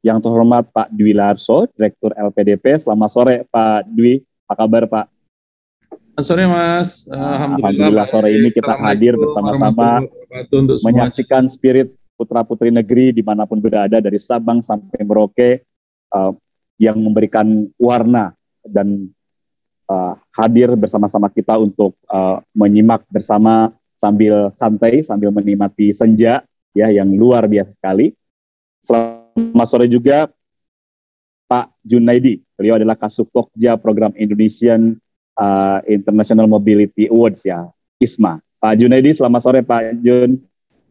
yang terhormat Pak Dwi Larso, Direktur LPDP. Selamat sore Pak Dwi, apa kabar Pak? Selamat sore Mas, Alhamdulillah sore ini kita hadir bersama-sama menyaksikan spirit putra-putri negeri dimanapun berada dari Sabang sampai Merauke yang memberikan warna dan hadir bersama-sama kita untuk menyimak bersama sambil santai, sambil menikmati senja ya yang luar biasa sekali. Selamat sore juga Pak Junaidi, beliau adalah Kasubpokja Program Indonesian International Mobility Awards ya, ISMA. Pak Junaidi, selamat sore Pak Jun.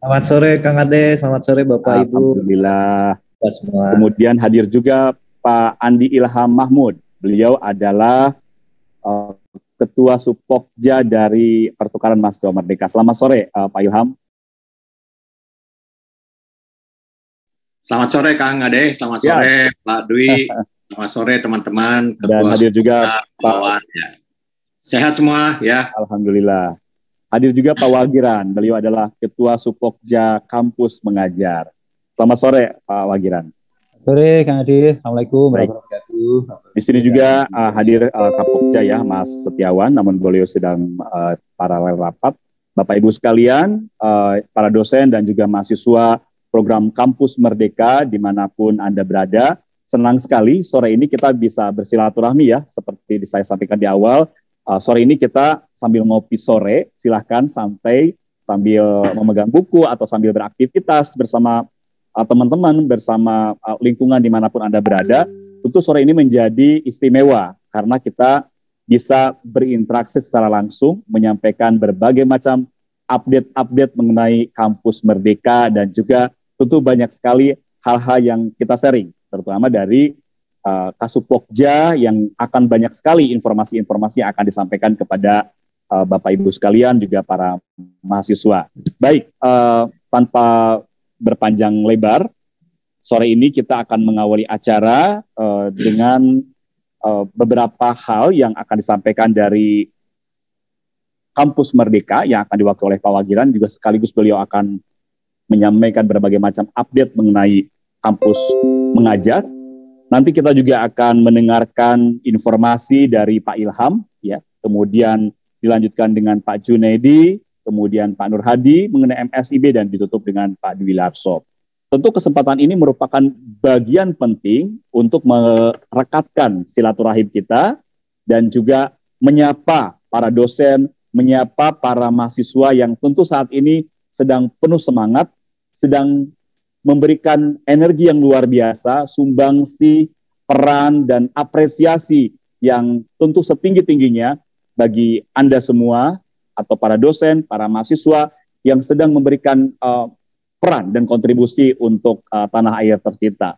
Selamat sore Kang Ade, selamat sore Bapak Ibu. Alhamdulillah. Semua. Kemudian hadir juga Pak Andi Ilham Mahmud, beliau adalah Ketua Subpokja dari Pertukaran Mahasiswa Merdeka. Selamat sore Pak Ilham. Selamat sore Kang Ade, selamat sore Pak Dwi, selamat sore teman-teman. Dan hadir juga Pak. Sehat semua ya. Alhamdulillah. Hadir juga Pak Wagiran, beliau adalah Ketua Subpokja Kampus Mengajar. Selamat sore Pak Wagiran. Sore Kang Ade, Assalamualaikum warahmatullahi wabarakatuh. Di sini juga hadir Kapokja ya, Mas Setiawan, namun beliau sedang paralel rapat. Bapak Ibu sekalian, para dosen dan juga mahasiswa program Kampus Merdeka dimanapun Anda berada, senang sekali sore ini kita bisa bersilaturahmi ya, seperti saya sampaikan di awal. Sore ini kita sambil ngopi sore, silahkan santai sambil memegang buku atau sambil beraktivitas bersama teman-teman, bersama lingkungan dimanapun Anda berada. Tentu sore ini menjadi istimewa karena kita bisa berinteraksi secara langsung, menyampaikan berbagai macam update-update mengenai Kampus Merdeka dan juga tentu banyak sekali hal-hal yang kita sharing, terutama dari Kasubpokja yang akan banyak sekali informasi-informasi yang akan disampaikan kepada Bapak Ibu sekalian, juga para mahasiswa. Baik, tanpa berpanjang lebar, sore ini kita akan mengawali acara dengan beberapa hal yang akan disampaikan dari Kampus Merdeka yang akan diwakili oleh Pak Wagiran, juga sekaligus beliau akan menyampaikan berbagai macam update mengenai kampus mengajar. Nanti kita juga akan mendengarkan informasi dari Pak Ilham, ya. Kemudian dilanjutkan dengan Pak Junaidi, kemudian Pak Nur Hadi mengenai MSIB dan ditutup dengan Pak Dwi Larso. Tentu kesempatan ini merupakan bagian penting untuk merekatkan silaturahim kita dan juga menyapa para dosen, menyapa para mahasiswa yang tentu saat ini sedang penuh semangat, sedang memberikan energi yang luar biasa, sumbangsi, peran, dan apresiasi yang tentu setinggi-tingginya bagi Anda semua, atau para dosen, para mahasiswa yang sedang memberikan peran dan kontribusi untuk tanah air tercinta.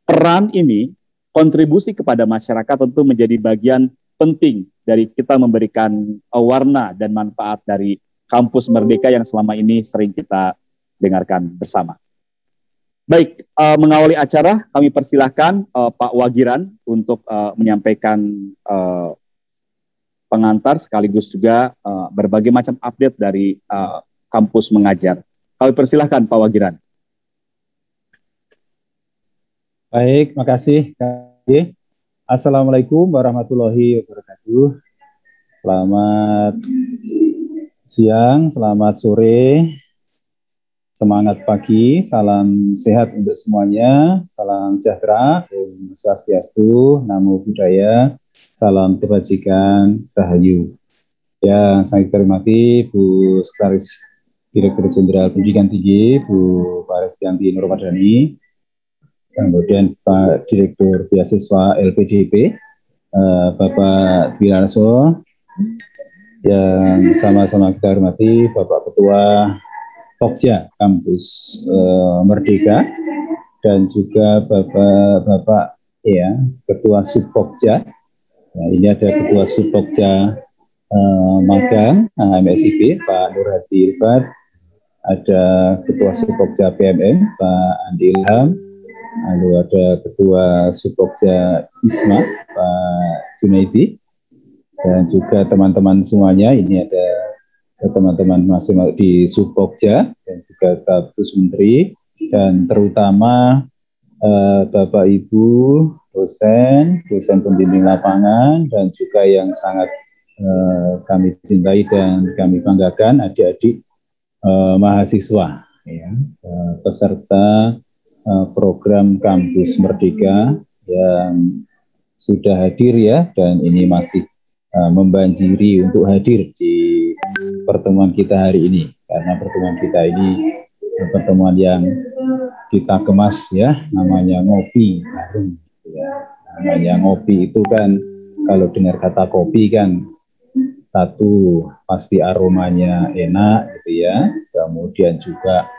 Peran ini, kontribusi kepada masyarakat tentu menjadi bagian penting dari kita memberikan warna dan manfaat dari Kampus Merdeka yang selama ini sering kita dengarkan bersama. Baik, mengawali acara kami persilahkan Pak Wagiran untuk menyampaikan pengantar sekaligus juga berbagai macam update dari Kampus Mengajar. Kami persilahkan Pak Wagiran. Baik, makasih. Assalamualaikum warahmatullahi wabarakatuh. Selamat siang, selamat sore. Semangat pagi, salam sehat untuk semuanya, salam sejahtera, Om Swastiastu, Namo Buddhaya, salam kebajikan, Rahayu. Yang saya hormati Bu Sekretaris Direktur Jenderal Pendidikan Tinggi, Bu Parestianti Nurmadani, kemudian Pak Direktur Beasiswa LPDP, Bapak Dwi Larso, yang sama-sama kita hormati Bapak Ketua Pokja Kampus Merdeka dan juga Bapak ya Ketua Subpokja. Nah, ini ada Ketua Subpokja Magang MSIB Pak Nur Hadi Irfan, ada Ketua Subpokja PMM Pak Andi Ilham, lalu ada Ketua Subpokja ISMA Pak Junaidi, dan juga teman-teman semuanya. Ini ada teman-teman masing di Subpokja dan juga Kampus Menteri, dan terutama Bapak Ibu dosen pembimbing lapangan, dan juga yang sangat kami cintai dan kami banggakan adik-adik mahasiswa, ya, peserta program Kampus Merdeka yang sudah hadir ya, dan ini masih membanjiri untuk hadir di pertemuan kita hari ini, karena pertemuan kita ini pertemuan yang kita kemas ya, namanya ngopi bareng. Ya. Namanya ngopi itu kan, kalau dengar kata kopi kan, satu pasti aromanya enak gitu ya, kemudian juga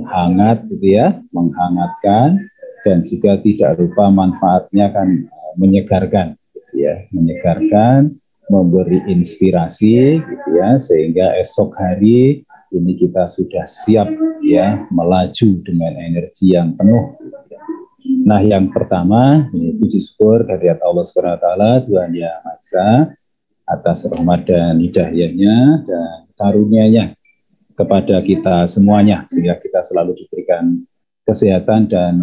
hangat gitu ya, menghangatkan, dan juga tidak lupa manfaatnya kan menyegarkan gitu ya, menyegarkan, memberi inspirasi gitu ya, sehingga esok hari ini kita sudah siap ya melaju dengan energi yang penuh. Nah, yang pertama ini puji syukur kehadirat Allah Subhanahu wa taala, Tuhan Yang Maha Esa, atas rahmat dan hidayahnya dan karunia-Nya kepada kita semuanya, sehingga kita selalu diberikan kesehatan dan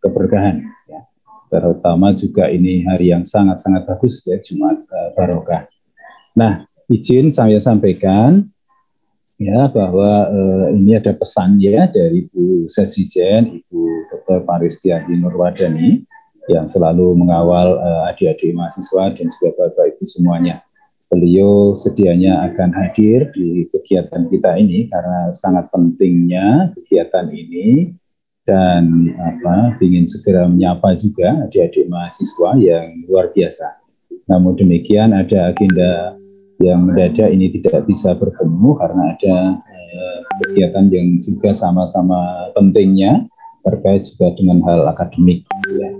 keberkahan ya. Terutama juga ini hari yang sangat-sangat bagus ya, Jumat Barokah. Nah, izin saya sampaikan ya bahwa ini ada pesan ya dari Bu Sesijen, Ibu Dr. Paristiati Nurwadani, yang selalu mengawal adik-adik mahasiswa dan juga Bapak Ibu semuanya. Beliau sedianya akan hadir di kegiatan kita ini karena sangat pentingnya kegiatan ini, dan ingin segera menyapa juga adik-adik mahasiswa yang luar biasa. Namun demikian ada agenda yang mendadak ini tidak bisa bertemu karena ada kegiatan yang juga sama-sama pentingnya terkait juga dengan hal akademik. Ya.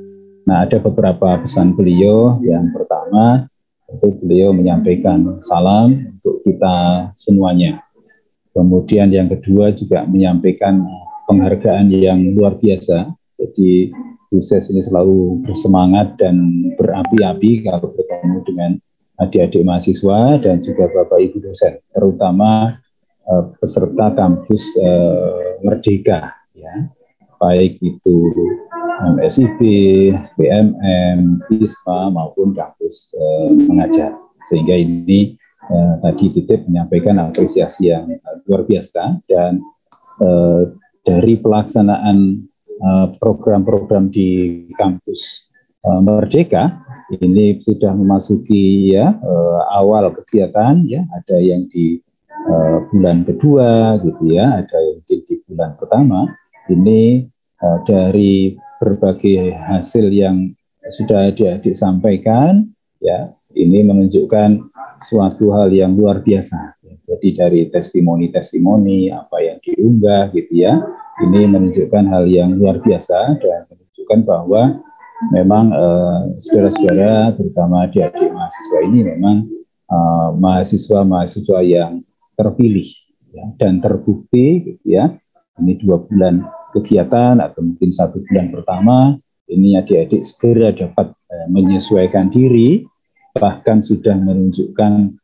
Nah, ada beberapa pesan beliau. Yang pertama, itu beliau menyampaikan salam untuk kita semuanya. Kemudian yang kedua juga menyampaikan penghargaan yang luar biasa. Jadi Bu Ses ini selalu bersemangat dan berapi-api kalau bertemu dengan adik-adik mahasiswa dan juga Bapak Ibu dosen, terutama peserta kampus Merdeka, ya, baik itu MSIB, BMM, ISMA maupun kampus mengajar. Sehingga ini tadi Titip menyampaikan apresiasi yang luar biasa, dan dari pelaksanaan program-program di kampus Merdeka ini sudah memasuki ya awal kegiatan ya, ada yang di bulan kedua gitu ya, ada yang di bulan pertama. Ini dari berbagai hasil yang sudah adik-adik sampaikan ya, ini menunjukkan suatu hal yang luar biasa. Jadi dari testimoni-testimoni apa yang diunggah gitu ya, ini menunjukkan hal yang luar biasa dan menunjukkan bahwa memang saudara-saudara, terutama adik-adik mahasiswa ini memang mahasiswa-mahasiswa yang terpilih ya, dan terbukti gitu ya. Ini 2 bulan kegiatan atau mungkin 1 bulan pertama, ini adik-adik segera dapat menyesuaikan diri, bahkan sudah menunjukkan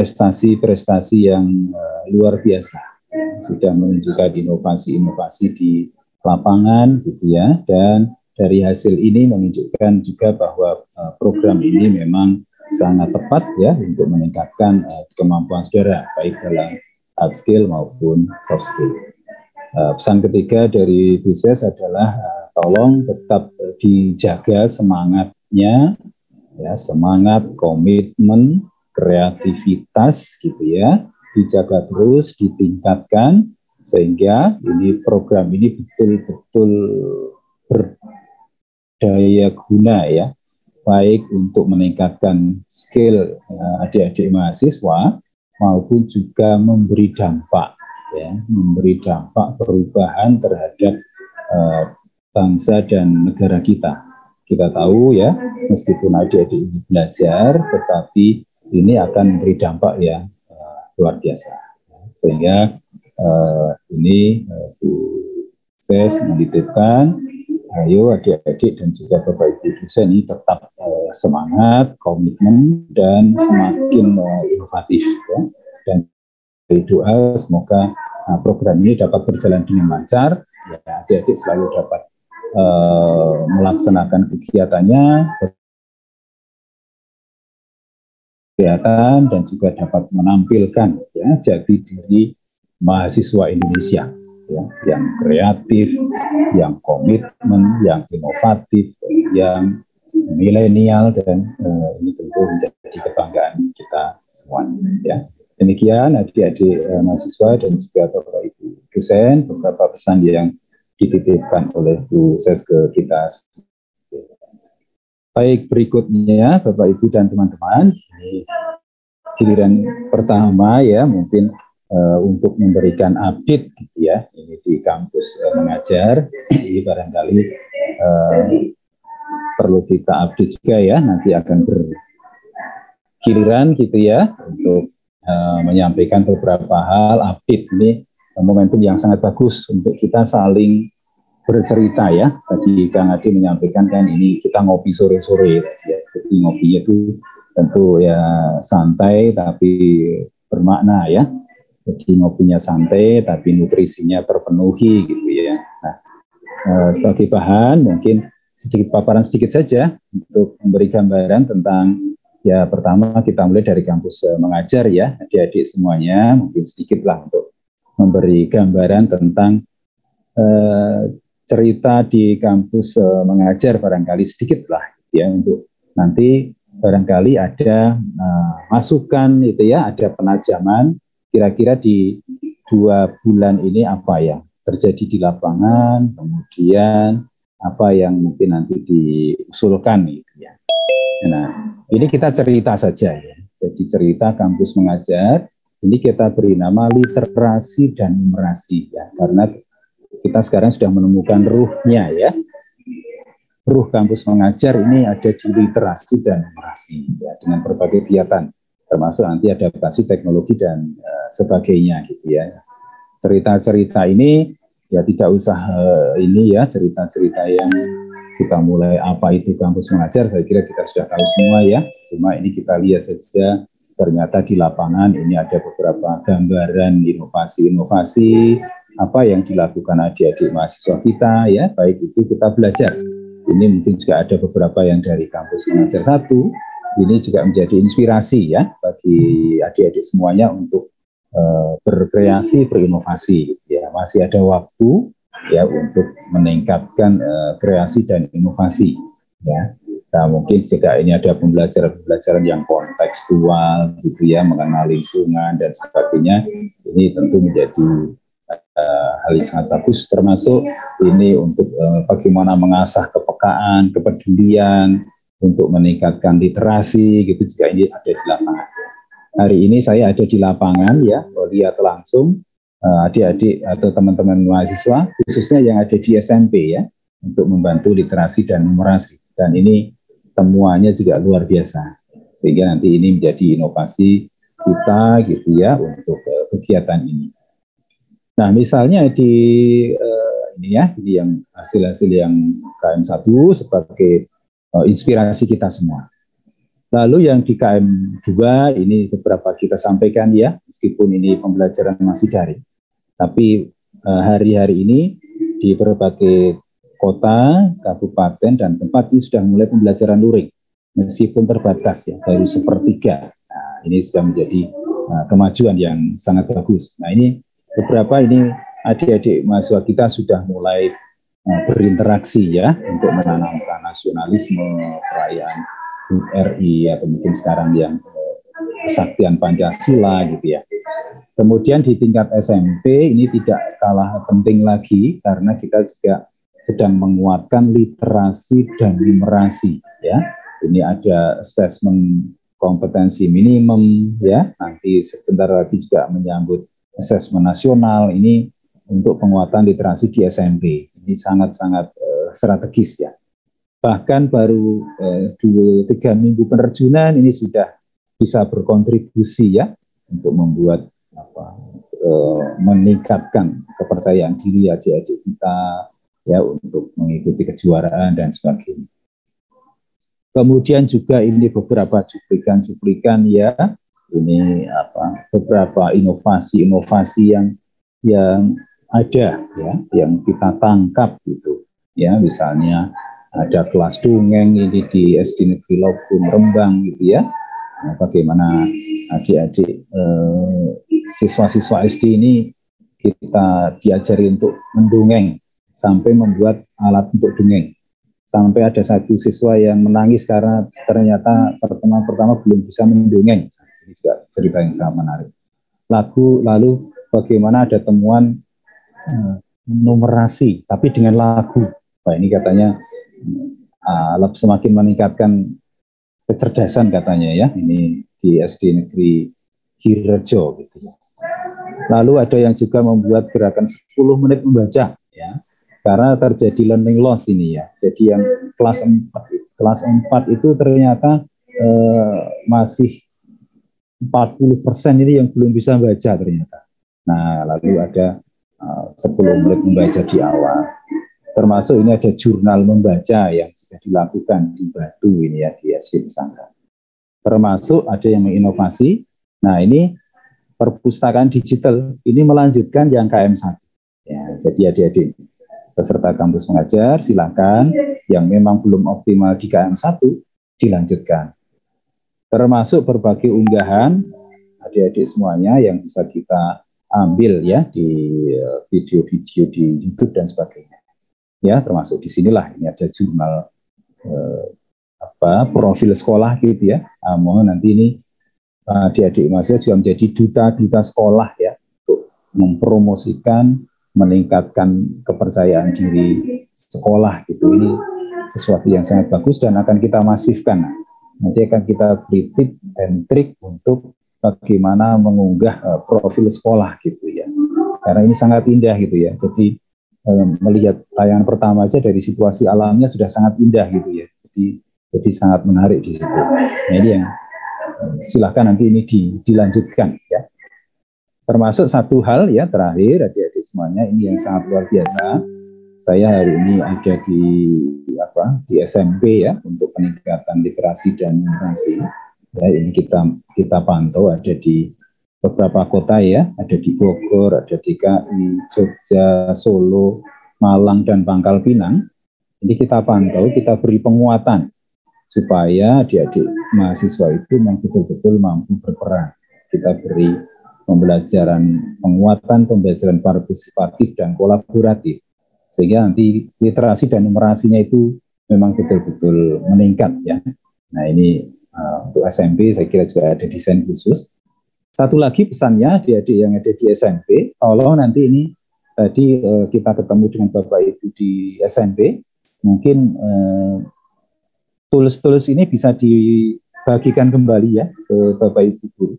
prestasi-prestasi yang luar biasa, sudah menunjukkan inovasi-inovasi di lapangan gitu ya, dan dari hasil ini menunjukkan juga bahwa program ini memang sangat tepat ya untuk meningkatkan kemampuan saudara baik dalam hard skill maupun soft skill. Pesan ketiga dari Bu Ses adalah tolong tetap dijaga semangatnya ya, semangat, komitmen, kreativitas gitu ya, dijaga terus, ditingkatkan sehingga ini program ini betul-betul berdaya guna ya, baik untuk meningkatkan skill adik-adik mahasiswa maupun juga memberi dampak ya, memberi dampak perubahan terhadap bangsa dan negara kita. Kita tahu ya, meskipun adik-adik ini belajar, tetapi ini akan memberi dampak yang luar biasa. Sehingga ini Bu Ses menitipkan, ayo adik-adik dan juga Bapak Ibu dosen ini tetap semangat, komitmen, dan semakin inovatif ya. Dan doa semoga program ini dapat berjalan dengan lancar ya adik-adik selalu dapat melaksanakan kegiatannya, kegiatan dan juga dapat menampilkan ya jati diri mahasiswa Indonesia ya, yang kreatif, yang komitmen, yang inovatif, yang milenial, dan ini tentu menjadi kebanggaan kita semuanya ya. Demikian adik-adik mahasiswa dan juga Bapak Ibu dosen, beberapa pesan yang dititipkan oleh Bu Seske kita. Baik, berikutnya Bapak Ibu dan teman-teman, ini giliran pertama ya, mungkin untuk memberikan update gitu ya, ini di kampus mengajar, ini barangkali perlu kita update juga ya, nanti akan bergiliran gitu ya, untuk menyampaikan beberapa hal update. Ini momentum yang sangat bagus untuk kita saling bercerita ya. Tadi Kang Ade menyampaikan kan ini kita ngopi sore-sore ya. Jadi ngopinya itu tentu ya santai tapi bermakna ya. Jadi ngopinya santai tapi nutrisinya terpenuhi gitu ya. Nah, sebagai bahan mungkin sedikit paparan sedikit saja untuk memberi gambaran tentang ya, pertama kita mulai dari kampus mengajar ya, adik-adik semuanya, mungkin sedikitlah untuk memberi gambaran tentang cerita di kampus mengajar, barangkali sedikit lah ya, untuk nanti barangkali ada masukan itu ya, ada penajaman kira-kira di 2 bulan ini apa yang terjadi di lapangan, kemudian apa yang mungkin nanti diusulkan gitu ya. Nah, ini kita cerita saja ya. Jadi cerita kampus mengajar, ini kita beri nama literasi dan numerasi ya, karena kita sekarang sudah menemukan ruhnya ya. Ruh kampus mengajar ini ada di literasi dan numerasi ya, dengan berbagai kegiatan, termasuk nanti adaptasi teknologi dan sebagainya gitu ya. Cerita-cerita ini ya tidak usah ini ya, cerita-cerita yang kita mulai apa itu kampus mengajar, saya kira kita sudah tahu semua ya. Cuma ini kita lihat saja, ternyata di lapangan ini ada beberapa gambaran inovasi-inovasi apa yang dilakukan adik-adik mahasiswa kita ya, baik itu kita belajar. Ini mungkin juga ada beberapa yang dari kampus mengajar 1, ini juga menjadi inspirasi ya bagi adik-adik semuanya untuk berkreasi, berinovasi ya. Masih ada waktu ya untuk meningkatkan kreasi dan inovasi ya. Nah, mungkin juga ini ada pembelajaran yang kontekstual gitu ya, mengenal lingkungan dan sebagainya. Ini tentu menjadi hal yang sangat bagus, termasuk ini untuk bagaimana mengasah kepekaan, kepedulian, untuk meningkatkan literasi gitu, juga ini ada di lapangan. Hari ini saya ada di lapangan ya, lihat langsung adik-adik atau teman-teman mahasiswa, khususnya yang ada di SMP ya, untuk membantu literasi dan numerasi. Dan ini temuannya juga luar biasa, sehingga nanti ini menjadi inovasi kita gitu ya untuk kegiatan ini. Nah, misalnya di ini ya, ini yang hasil-hasil yang KM1 sebagai inspirasi kita semua. Lalu yang di KM2 ini beberapa kita sampaikan ya, meskipun ini pembelajaran masih daring. Tapi hari-hari ini di berbagai kota, kabupaten, dan tempat ini sudah mulai pembelajaran luring. Meskipun terbatas ya, baru 1/3. Nah, ini sudah menjadi kemajuan yang sangat bagus. Nah, ini beberapa ini adik-adik mahasiswa kita sudah mulai berinteraksi ya, untuk menanamkan nasionalisme, perayaan RI atau mungkin sekarang yang kesaktian Pancasila gitu ya. Kemudian di tingkat SMP ini tidak kalah penting lagi karena kita juga sedang menguatkan literasi dan numerasi ya. Ini ada asesmen kompetensi minimum ya. Nanti sebentar lagi juga menyambut asesmen nasional ini untuk penguatan literasi di SMP. Ini sangat-sangat strategis ya. Bahkan baru 2-3 minggu penerjunan ini sudah bisa berkontribusi ya untuk membuat meningkatkan kepercayaan diri adik-adik kita ya untuk mengikuti kejuaraan dan sebagainya. Kemudian juga ini beberapa cuplikan ya, ini beberapa inovasi yang ada ya yang kita tangkap gitu ya, misalnya ada kelas dongeng ini di SD Negeri Lobun Rembang gitu ya. Nah, bagaimana adik-adik siswa-siswa SD ini kita diajari untuk mendongeng sampai membuat alat untuk dongeng. Sampai ada satu siswa yang menangis karena ternyata pertama belum bisa mendongeng. Ini juga cerita yang sangat menarik. Lalu bagaimana ada temuan numerasi tapi dengan lagu. Nah, ini katanya semakin meningkatkan kecerdasan katanya ya. Ini di SD Negeri Girejo gitu ya. Lalu ada yang juga membuat gerakan 10 menit membaca ya. Karena terjadi learning loss ini ya. Jadi yang kelas 4 itu ternyata masih 40% ini yang belum bisa baca ternyata. Nah, lalu ada 10 menit membaca di awal. Termasuk ini ada jurnal membaca yang sudah dilakukan di Batu ini ya, di SD Nusantara. Termasuk ada yang menginovasi. Nah, ini perpustakaan digital ini melanjutkan yang KM1. Ya, jadi adik-adik peserta kampus mengajar, silakan yang memang belum optimal di KM1 dilanjutkan. Termasuk berbagai unggahan adik-adik semuanya yang bisa kita ambil ya di video-video di YouTube dan sebagainya. Ya, termasuk di sinilah ini ada jurnal profil sekolah gitu ya. Mohon nanti ini adik-adik mahasiswa juga menjadi duta-duta sekolah ya untuk mempromosikan, meningkatkan kepercayaan diri sekolah gitu. Ini sesuatu yang sangat bagus dan akan kita masifkan. Nanti akan kita beri tip dan trik untuk bagaimana mengunggah profil sekolah gitu ya. Karena ini sangat indah gitu ya. Jadi melihat tayangan pertama aja dari situasi alamnya sudah sangat indah gitu ya. Jadi sangat menarik di situ. Nah, ini yang silakan nanti ini dilanjutkan ya. Termasuk satu hal ya terakhir adik-adik semuanya ini yang sangat luar biasa. Saya hari ini ada di SMP ya untuk peningkatan literasi dan numerasi. Ya, ini kita pantau ada di beberapa kota ya, ada di Bogor, ada di DKI, Jogja, Solo, Malang dan Pangkal Pinang. Ini kita pantau, kita beri penguatan supaya adik-adik mahasiswa itu betul-betul mampu berperan. Kita beri penguatan pembelajaran partisipatif dan kolaboratif sehingga nanti literasi dan numerasinya itu memang betul-betul meningkat ya. Nah, ini untuk SMP saya kira juga ada desain khusus. Satu lagi pesannya adik-adik yang ada di SMP, kalau nanti ini tadi kita ketemu dengan Bapak Ibu di SMP, mungkin tools-tools ini bisa dibagikan kembali ya ke Bapak Ibu guru.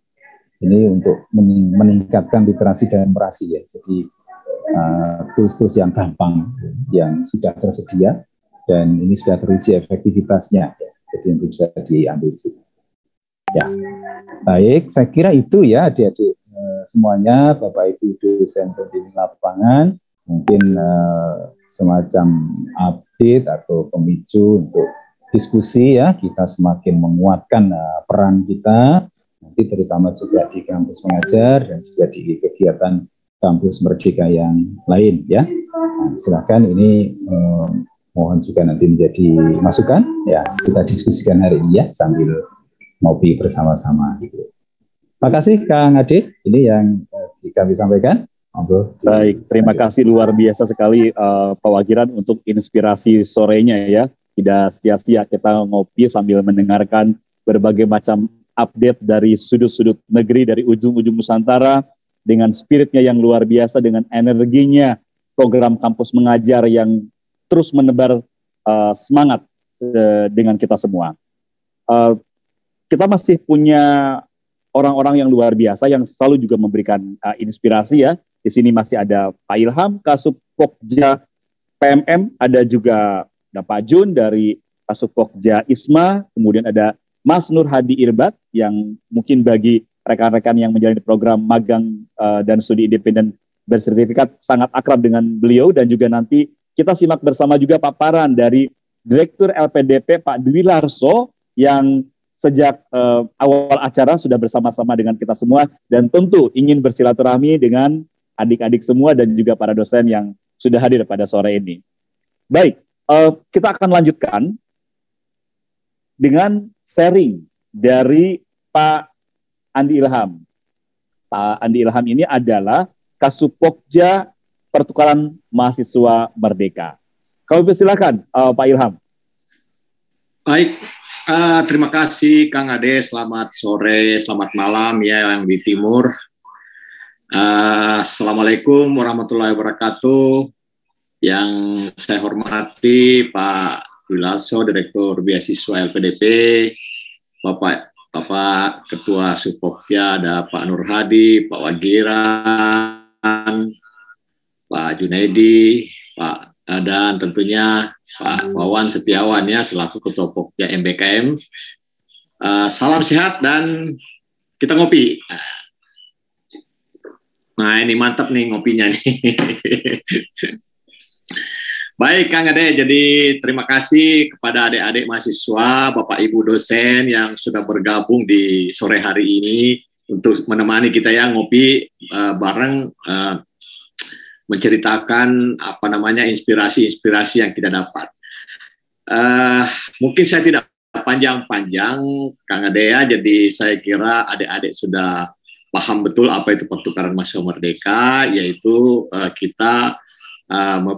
Ini untuk meningkatkan literasi dan numerasi ya. Jadi tools-tools yang gampang, yang sudah tersedia dan ini sudah teruji efektivitasnya. Ya. Jadi nanti bisa diambil di situ. Ya, baik. Saya kira itu ya adik-adik semuanya, Bapak Ibu dosen pembimbing lapangan, mungkin semacam update atau pemicu untuk diskusi ya. Kita semakin menguatkan peran kita. Nanti terutama juga di kampus mengajar dan juga di kegiatan kampus merdeka yang lain ya. Nah, silakan ini mohon juga nanti menjadi masukan ya, kita diskusikan hari ini ya sambil ngopi bersama-sama gitu. Terima kasih Kang Ade, ini yang kami sampaikan. Baik, terima kasih luar biasa sekali Pak Wagiran untuk inspirasi sorenya ya. Tidak sia-sia kita ngopi sambil mendengarkan berbagai macam update dari sudut-sudut negeri, dari ujung-ujung Nusantara, dengan spiritnya yang luar biasa, dengan energinya, program kampus mengajar yang terus menebar semangat dengan kita semua. Kita masih punya orang-orang yang luar biasa yang selalu juga memberikan inspirasi ya. Di sini masih ada Pak Ilham, Kasub Pokja PMM, ada juga Pak Jun dari Kasub Pokja ISMA, kemudian ada Mas Nur Hadi Irbat yang mungkin bagi rekan-rekan yang menjalani program magang dan studi independen bersertifikat sangat akrab dengan beliau, dan juga nanti kita simak bersama juga paparan dari Direktur LPDP Pak Dwi Larso yang sejak awal acara sudah bersama-sama dengan kita semua dan tentu ingin bersilaturahmi dengan adik-adik semua dan juga para dosen yang sudah hadir pada sore ini. Baik, kita akan lanjutkan dengan sharing dari Pak Andi Ilham. Pak Andi Ilham ini adalah Kasupokja Pertukaran Mahasiswa Merdeka. Kami persilakan Pak Ilham. Baik, terima kasih Kang Ade. Selamat sore, selamat malam ya yang di timur. Assalamualaikum warahmatullahi wabarakatuh. Yang saya hormati Pak Wilarso, Direktur Beasiswa LPDP, Bapak Ketua Supokja, ada Pak Nur Hadi, Pak Wagiran, Pak Junaidi, Pak dan tentunya Pak Wawan Setiawan ya selaku Ketua Pokja MBKM. Salam sehat dan kita ngopi. Nah ini mantap nih ngopinya nih. Baik Kang Ade, jadi terima kasih kepada adik-adik mahasiswa, Bapak Ibu dosen yang sudah bergabung di sore hari ini untuk menemani kita ya ngopi bareng menceritakan inspirasi-inspirasi yang kita dapat. Mungkin saya tidak panjang-panjang Kang Ade ya, jadi saya kira adik-adik sudah paham betul apa itu pertukaran mahasiswa merdeka, yaitu kita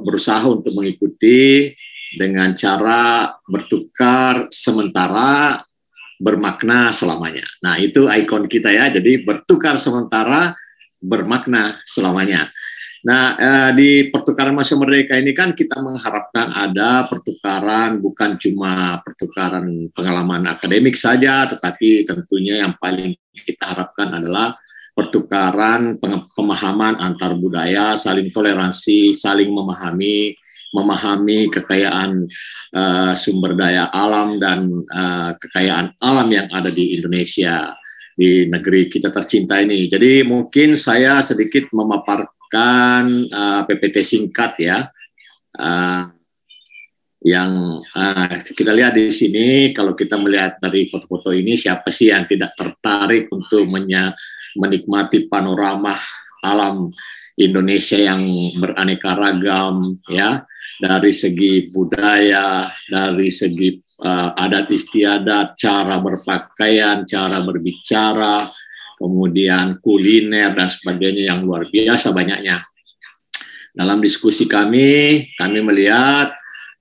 berusaha untuk mengikuti dengan cara bertukar sementara bermakna selamanya. Nah itu ikon kita ya, jadi bertukar sementara bermakna selamanya. Nah di pertukaran mahasiswa merdeka ini kan kita mengharapkan ada pertukaran, bukan cuma pertukaran pengalaman akademik saja, tetapi tentunya yang paling kita harapkan adalah pertukaran pemahaman antar budaya, saling toleransi, saling memahami kekayaan sumber daya alam dan kekayaan alam yang ada di Indonesia, di negeri kita tercinta ini. Jadi mungkin saya sedikit memaparkan PPT singkat ya, yang kita lihat di sini. Kalau kita melihat dari foto-foto ini, siapa sih yang tidak tertarik untuk menikmati panorama alam Indonesia yang beraneka ragam ya, dari segi budaya, dari segi adat istiadat, cara berpakaian, cara berbicara, kemudian kuliner dan sebagainya yang luar biasa banyaknya. Dalam diskusi kami melihat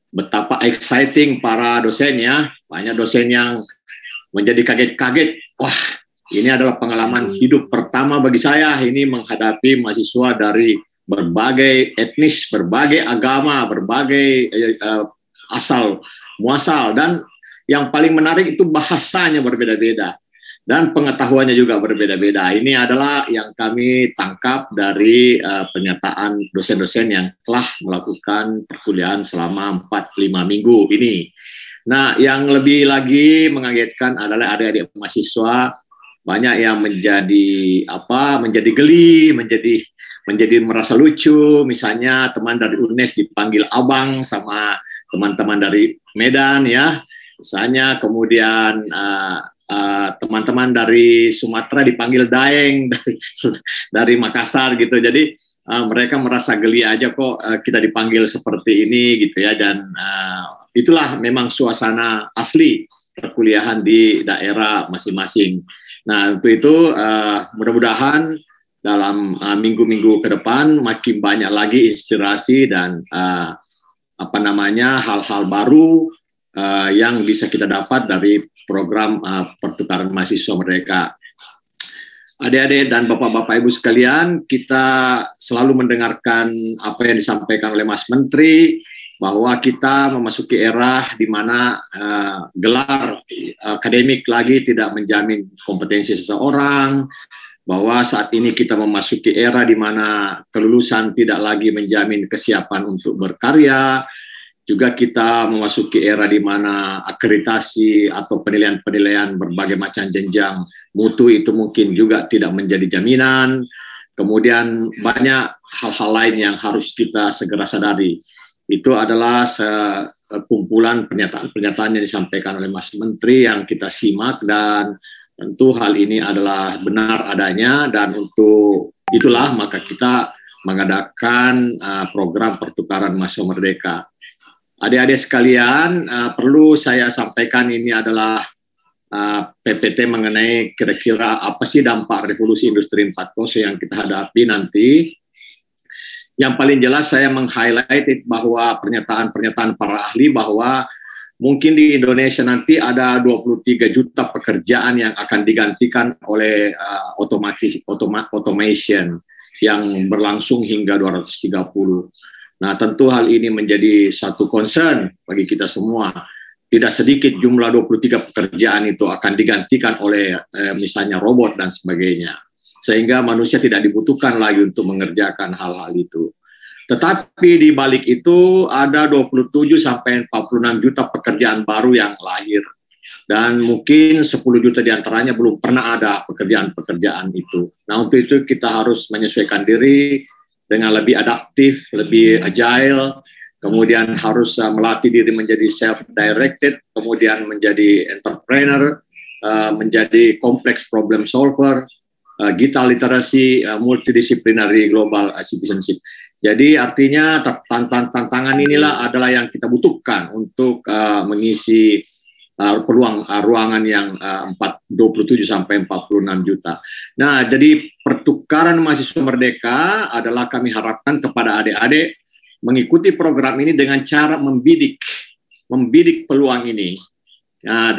betapa exciting para dosen ya, banyak dosen yang menjadi kaget-kaget. Wah, ini adalah pengalaman hidup pertama bagi saya, ini menghadapi mahasiswa dari berbagai etnis, berbagai agama, berbagai asal muasal, dan yang paling menarik itu bahasanya berbeda-beda dan pengetahuannya juga berbeda-beda. Ini adalah yang kami tangkap dari pernyataan dosen-dosen yang telah melakukan perkuliahan selama 4-5 minggu ini. Nah, yang lebih lagi mengagetkan adalah adik-adik mahasiswa banyak yang menjadi geli, menjadi merasa lucu. Misalnya teman dari UNES dipanggil abang sama teman-teman dari Medan ya, misalnya. Kemudian teman-teman dari Sumatera dipanggil daeng, dari Makassar gitu. Jadi mereka merasa geli aja kok kita dipanggil seperti ini gitu ya. Dan itulah memang suasana asli perkuliahan di daerah masing-masing. Nah, untuk itu mudah-mudahan dalam minggu-minggu ke depan makin banyak lagi inspirasi dan hal-hal baru yang bisa kita dapat dari program pertukaran mahasiswa merdeka. Adik-adik dan bapak-bapak ibu sekalian, kita selalu mendengarkan apa yang disampaikan oleh Mas Menteri, bahwa kita memasuki era di mana gelar akademik lagi tidak menjamin kompetensi seseorang, bahwa saat ini kita memasuki era di mana kelulusan tidak lagi menjamin kesiapan untuk berkarya, juga kita memasuki era di mana akreditasi atau penilaian-penilaian berbagai macam jenjang mutu itu mungkin juga tidak menjadi jaminan. Kemudian banyak hal-hal lain yang harus kita segera sadari. Itu adalah kumpulan pernyataan yang disampaikan oleh Mas Menteri yang kita simak, dan tentu hal ini adalah benar adanya, dan untuk itulah maka kita mengadakan program pertukaran mahasiswa merdeka. Adik-adik sekalian, perlu saya sampaikan ini adalah PPT mengenai kira-kira apa sih dampak revolusi industri 4.0 yang kita hadapi nanti. Yang paling jelas saya meng-highlight bahwa pernyataan-pernyataan para ahli bahwa mungkin di Indonesia nanti ada 23 juta pekerjaan yang akan digantikan oleh automation yang berlangsung hingga 230. Nah, tentu hal ini menjadi satu concern bagi kita semua. Tidak sedikit jumlah 23 pekerjaan itu akan digantikan oleh misalnya robot dan sebagainya. Sehingga manusia tidak dibutuhkan lagi untuk mengerjakan hal-hal itu. Tetapi di balik itu ada 27 sampai 46 juta pekerjaan baru yang lahir. Dan mungkin 10 juta diantaranya belum pernah ada pekerjaan-pekerjaan itu. Nah, untuk itu kita harus menyesuaikan diri dengan lebih adaptif, lebih agile, kemudian harus melatih diri menjadi self-directed, kemudian menjadi entrepreneur, menjadi complex problem solver, digital literacy, multidisciplinary global citizenship. Jadi artinya tantangan inilah adalah yang kita butuhkan untuk mengisi ruangan yang 27 sampai 46 juta. Nah, jadi pertukaran mahasiswa merdeka adalah kami harapkan kepada adik-adik mengikuti program ini dengan cara membidik peluang ini. Nah,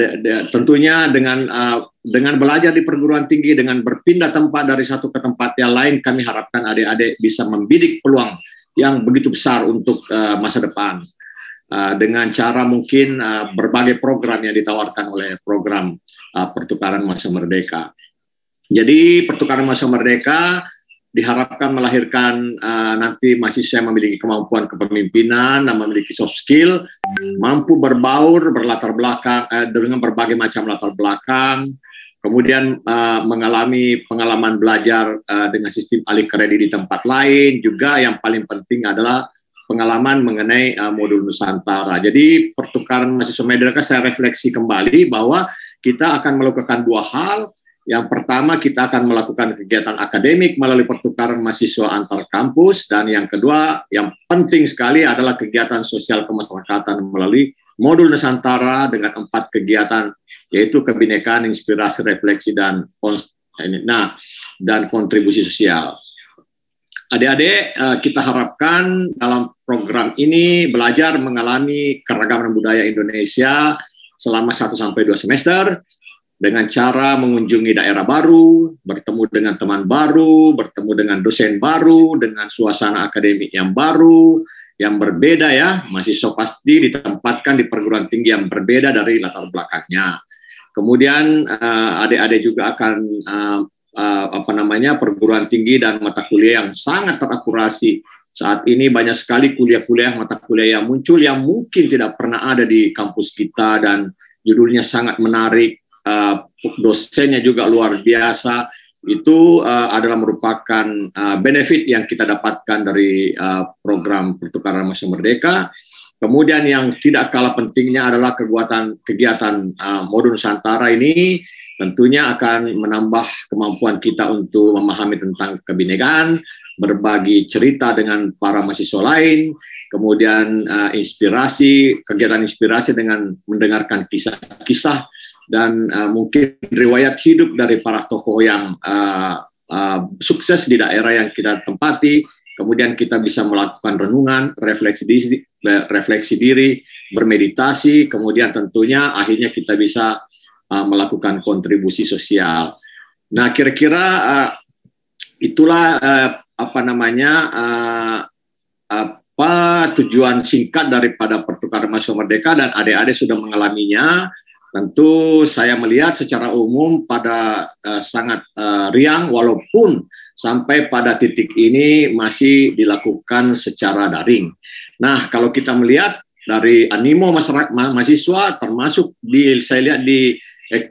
tentunya dengan belajar di perguruan tinggi, dengan berpindah tempat dari satu ke tempat yang lain, kami harapkan adik-adik bisa membidik peluang yang begitu besar untuk masa depan. Dengan cara mungkin berbagai program yang ditawarkan oleh program pertukaran mahasiswa merdeka. Jadi pertukaran mahasiswa merdeka diharapkan melahirkan nanti mahasiswa yang memiliki kemampuan kepemimpinan dan memiliki soft skill, mampu berbaur berlatar belakang dengan berbagai macam latar belakang, kemudian mengalami pengalaman belajar dengan sistem alih kredit di tempat lain, juga yang paling penting adalah pengalaman mengenai modul Nusantara. Jadi pertukaran mahasiswa merdeka saya refleksi kembali bahwa kita akan melakukan dua hal. Yang pertama, kita akan melakukan kegiatan akademik melalui pertukaran mahasiswa antar kampus, dan yang kedua, yang penting sekali adalah kegiatan sosial kemasyarakatan melalui modul Nusantara dengan 4 kegiatan, yaitu kebinekaan, inspirasi, refleksi, dan kontribusi sosial. Adik-adik, kita harapkan dalam program ini belajar mengalami keragaman budaya Indonesia selama 1 sampai 2 semester dengan cara mengunjungi daerah baru, bertemu dengan teman baru, bertemu dengan dosen baru, dengan suasana akademik yang baru, yang berbeda ya. Mahasiswa pasti ditempatkan di perguruan tinggi yang berbeda dari latar belakangnya. Kemudian adik-adik juga akan perguruan tinggi dan mata kuliah yang sangat terakurasi. Saat ini banyak sekali kuliah-kuliah, mata kuliah yang muncul yang mungkin tidak pernah ada di kampus kita dan judulnya sangat menarik, dosennya juga luar biasa. Itu adalah merupakan benefit yang kita dapatkan dari program pertukaran mahasiswa merdeka. Kemudian yang tidak kalah pentingnya adalah kegiatan modul Nusantara ini tentunya akan menambah kemampuan kita untuk memahami tentang kebinekaan, berbagi cerita dengan para mahasiswa lain, kemudian kegiatan inspirasi dengan mendengarkan kisah-kisah dan mungkin riwayat hidup dari para tokoh yang sukses di daerah yang kita tempati. Kemudian kita bisa melakukan renungan, refleksi diri, bermeditasi, kemudian tentunya akhirnya kita bisa melakukan kontribusi sosial. Nah, kira-kira itulah tujuan singkat daripada pertukaran mahasiswa merdeka, dan adik-adik sudah mengalaminya. Tentu saya melihat secara umum pada sangat riang, walaupun sampai pada titik ini masih dilakukan secara daring. Nah, kalau kita melihat dari animo masyarakat mahasiswa, termasuk saya lihat di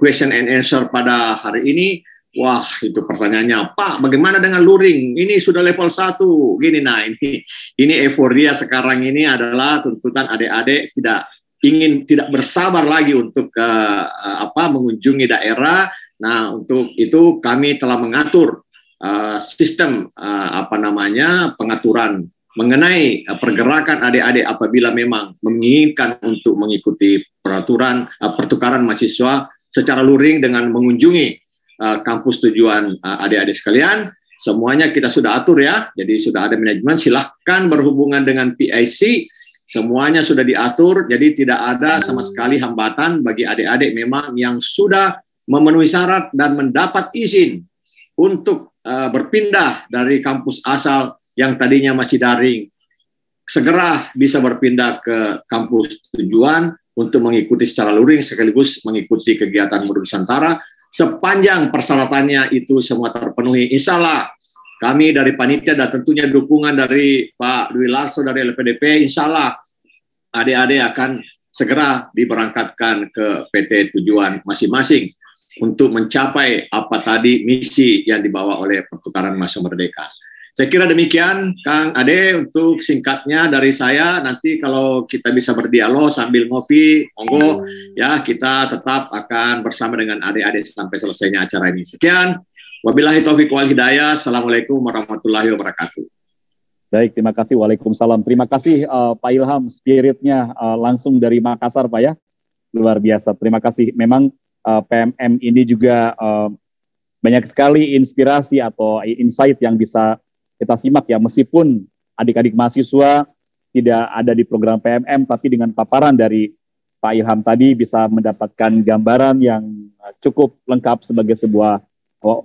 question and answer pada hari ini, wah itu pertanyaannya, Pak bagaimana dengan luring? Ini sudah level 1, gini. Nah ini euforia sekarang ini adalah tuntutan adik-adik tidak bersabar lagi untuk mengunjungi daerah. Nah untuk itu kami telah mengatur sistem pengaturan mengenai pergerakan adik-adik apabila memang menginginkan untuk mengikuti pertukaran mahasiswa secara luring dengan mengunjungi kampus tujuan adik-adik sekalian. Semuanya kita sudah atur ya, jadi sudah ada manajemen, silahkan berhubungan dengan PIC, semuanya sudah diatur, jadi tidak ada sama sekali hambatan bagi adik-adik memang yang sudah memenuhi syarat dan mendapat izin untuk berpindah dari kampus asal yang tadinya masih daring, segera bisa berpindah ke kampus tujuan untuk mengikuti secara luring sekaligus mengikuti kegiatan Modul Nusantara sepanjang persyaratannya itu semua terpenuhi. Insya Allah kami dari panitia dan tentunya dukungan dari Pak Dwi Larso dari LPDP, insya Allah adik-adik akan segera diberangkatkan ke PT tujuan masing-masing untuk mencapai apa tadi misi yang dibawa oleh pertukaran mahasiswa merdeka. Saya kira demikian, Kang Ade, untuk singkatnya dari saya. Nanti kalau kita bisa berdialog sambil ngopi, monggo ya, kita tetap akan bersama dengan adik-adik sampai selesainya acara ini. Sekian, wabillahi taufiq wal hidayah. Assalamualaikum warahmatullahi wabarakatuh. Baik, terima kasih. Waalaikumsalam. Terima kasih Pak Ilham, spiritnya langsung dari Makassar, Pak ya. Luar biasa. Terima kasih. Memang PMM ini juga banyak sekali inspirasi atau insight yang bisa kita simak ya, meskipun adik-adik mahasiswa tidak ada di program PMM, tapi dengan paparan dari Pak Ilham tadi bisa mendapatkan gambaran yang cukup lengkap sebagai sebuah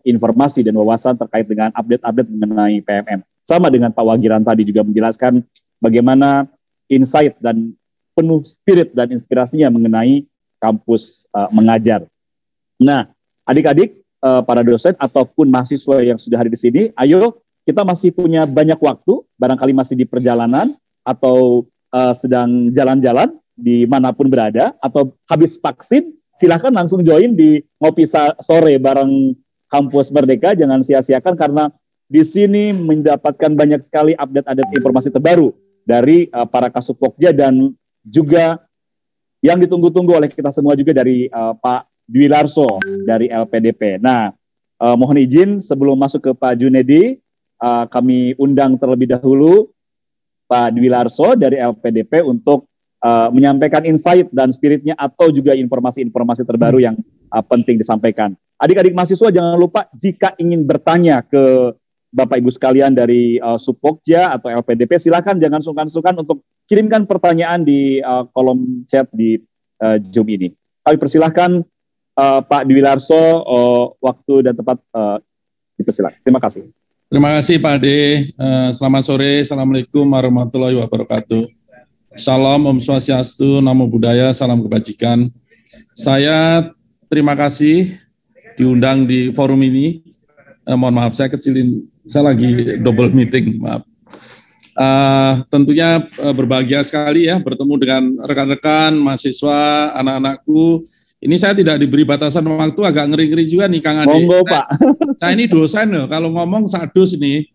informasi dan wawasan terkait dengan update-update mengenai PMM. Sama dengan Pak Wagiran tadi juga menjelaskan bagaimana insight dan penuh spirit dan inspirasinya mengenai kampus mengajar. Nah, adik-adik, para dosen ataupun mahasiswa yang sudah hadir di sini, ayo kita masih punya banyak waktu, barangkali masih di perjalanan atau sedang jalan-jalan dimanapun berada, atau habis vaksin, silahkan langsung join di Ngopi Sore bareng Kampus Merdeka. Jangan sia-siakan karena di sini mendapatkan banyak sekali update-update informasi terbaru dari para Kasupokja dan juga yang ditunggu-tunggu oleh kita semua juga dari Pak Dwi Larso dari LPDP. Nah, mohon izin sebelum masuk ke Pak Junedi, kami undang terlebih dahulu Pak Dwi Larso dari LPDP untuk menyampaikan insight dan spiritnya atau juga informasi-informasi terbaru yang penting disampaikan. Adik-adik mahasiswa jangan lupa jika ingin bertanya ke Bapak Ibu sekalian dari Supokja atau LPDP, silakan jangan sungkan-sungkan untuk kirimkan pertanyaan di kolom chat di Zoom ini. Kami persilahkan Pak Dwi Larso, waktu dan tempat dipersilakan. Terima kasih. Terima kasih Pak Ade. Selamat sore. Assalamualaikum warahmatullahi wabarakatuh. Salam, Om Swastiastu, Namo Buddhaya, salam kebajikan. Saya terima kasih diundang di forum ini. Mohon maaf, saya kecilin. Saya lagi double meeting, maaf. Tentunya berbahagia sekali ya bertemu dengan rekan-rekan, mahasiswa, anak-anakku. Ini saya tidak diberi batasan waktu, agak ngeri-ngeri juga nih Kang Ade. Monggo Pak. Nah ini dosen loh, kalau ngomong sadus nih.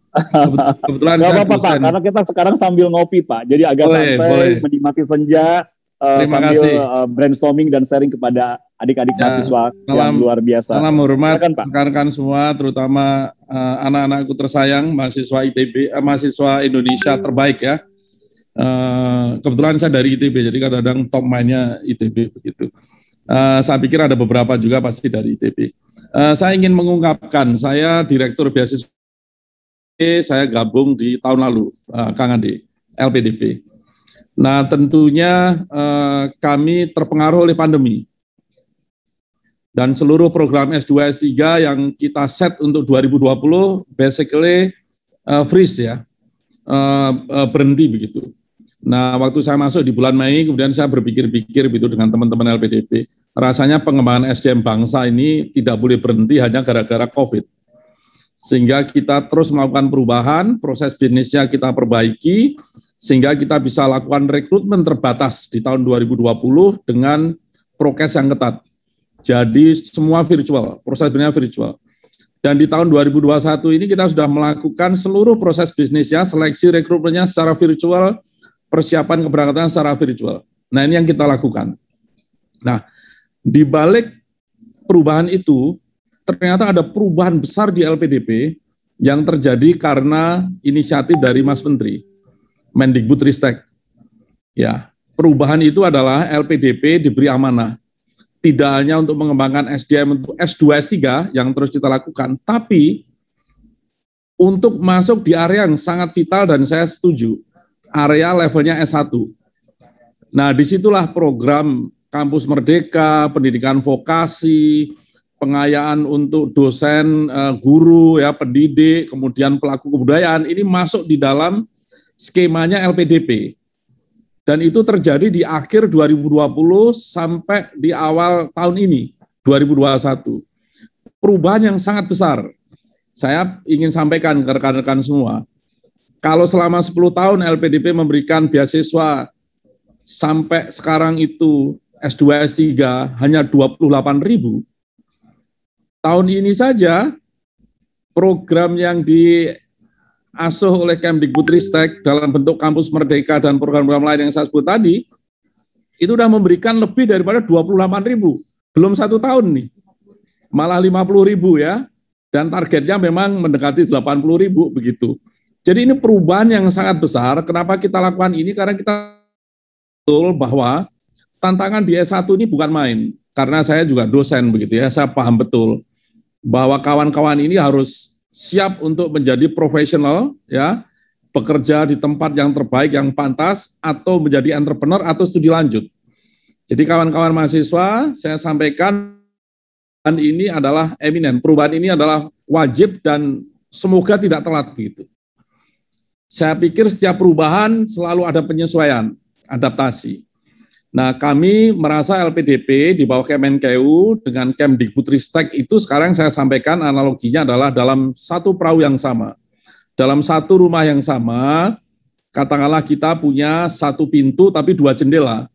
Kebetulan Gak apa-apa Pak, karena kita sekarang sambil ngopi Pak. Jadi agak santai, menikmati senja, sambil brainstorming dan sharing kepada adik-adik mahasiswa yang luar biasa. Salam hormat rekan-rekan semua, terutama anak-anakku tersayang, mahasiswa ITB, mahasiswa Indonesia terbaik ya. Kebetulan saya dari ITB, jadi kadang-kadang top mainnya ITB begitu. Saya pikir ada beberapa juga pasti dari ITB. Saya ingin mengungkapkan, saya Direktur Beasiswa, saya gabung di tahun lalu, Kang Ade, LPDP. Nah tentunya kami terpengaruh oleh pandemi. Dan seluruh program S2, S3 yang kita set untuk 2020, basically freeze ya, berhenti begitu. Nah, waktu saya masuk di bulan Mei, kemudian saya berpikir-pikir gitu dengan teman-teman LPDP. Rasanya pengembangan SDM bangsa ini tidak boleh berhenti hanya gara-gara COVID. Sehingga kita terus melakukan perubahan, proses bisnisnya kita perbaiki, sehingga kita bisa lakukan rekrutmen terbatas di tahun 2020 dengan prokes yang ketat. Jadi semua virtual, proses bisnisnya virtual. Dan di tahun 2021 ini kita sudah melakukan seluruh proses bisnisnya, seleksi rekrutmennya secara virtual, persiapan keberangkatan secara virtual. Nah, ini yang kita lakukan. Nah, di balik perubahan itu, ternyata ada perubahan besar di LPDP yang terjadi karena inisiatif dari Mas Menteri, Mendikbudristek. Ya, perubahan itu adalah LPDP diberi amanah. Tidak hanya untuk mengembangkan SDM untuk S2, S3 yang terus kita lakukan, tapi untuk masuk di area yang sangat vital dan saya setuju, area levelnya S1. Nah, disitulah program Kampus Merdeka, pendidikan vokasi, pengayaan untuk dosen, guru, ya, pendidik, kemudian pelaku kebudayaan, ini masuk di dalam skemanya LPDP. Dan itu terjadi di akhir 2020 sampai di awal tahun ini, 2021. Perubahan yang sangat besar. Saya ingin sampaikan ke rekan-rekan semua, kalau selama 10 tahun LPDP memberikan beasiswa sampai sekarang itu S2, S3 hanya 28.000, tahun ini saja program yang diasuh oleh Kemdikbudristek dalam bentuk Kampus Merdeka dan program-program lain yang saya sebut tadi, itu sudah memberikan lebih daripada 28.000. Belum 1 tahun nih, malah 50.000 ya, dan targetnya memang mendekati 80.000 begitu. Jadi ini perubahan yang sangat besar. Kenapa kita lakukan ini? Karena kita betul bahwa tantangan di S1 ini bukan main, karena saya juga dosen begitu ya, saya paham betul bahwa kawan-kawan ini harus siap untuk menjadi profesional ya, bekerja di tempat yang terbaik, yang pantas, atau menjadi entrepreneur atau studi lanjut. Jadi kawan-kawan mahasiswa, saya sampaikan ini adalah eminen, perubahan ini adalah wajib dan semoga tidak telat begitu. Saya pikir setiap perubahan selalu ada penyesuaian, adaptasi. Nah, kami merasa LPDP di bawah Kemenkeu dengan Kemdikbudristek itu sekarang saya sampaikan analoginya adalah dalam satu perahu yang sama. Dalam satu rumah yang sama, katakanlah kita punya satu pintu tapi 2 jendela.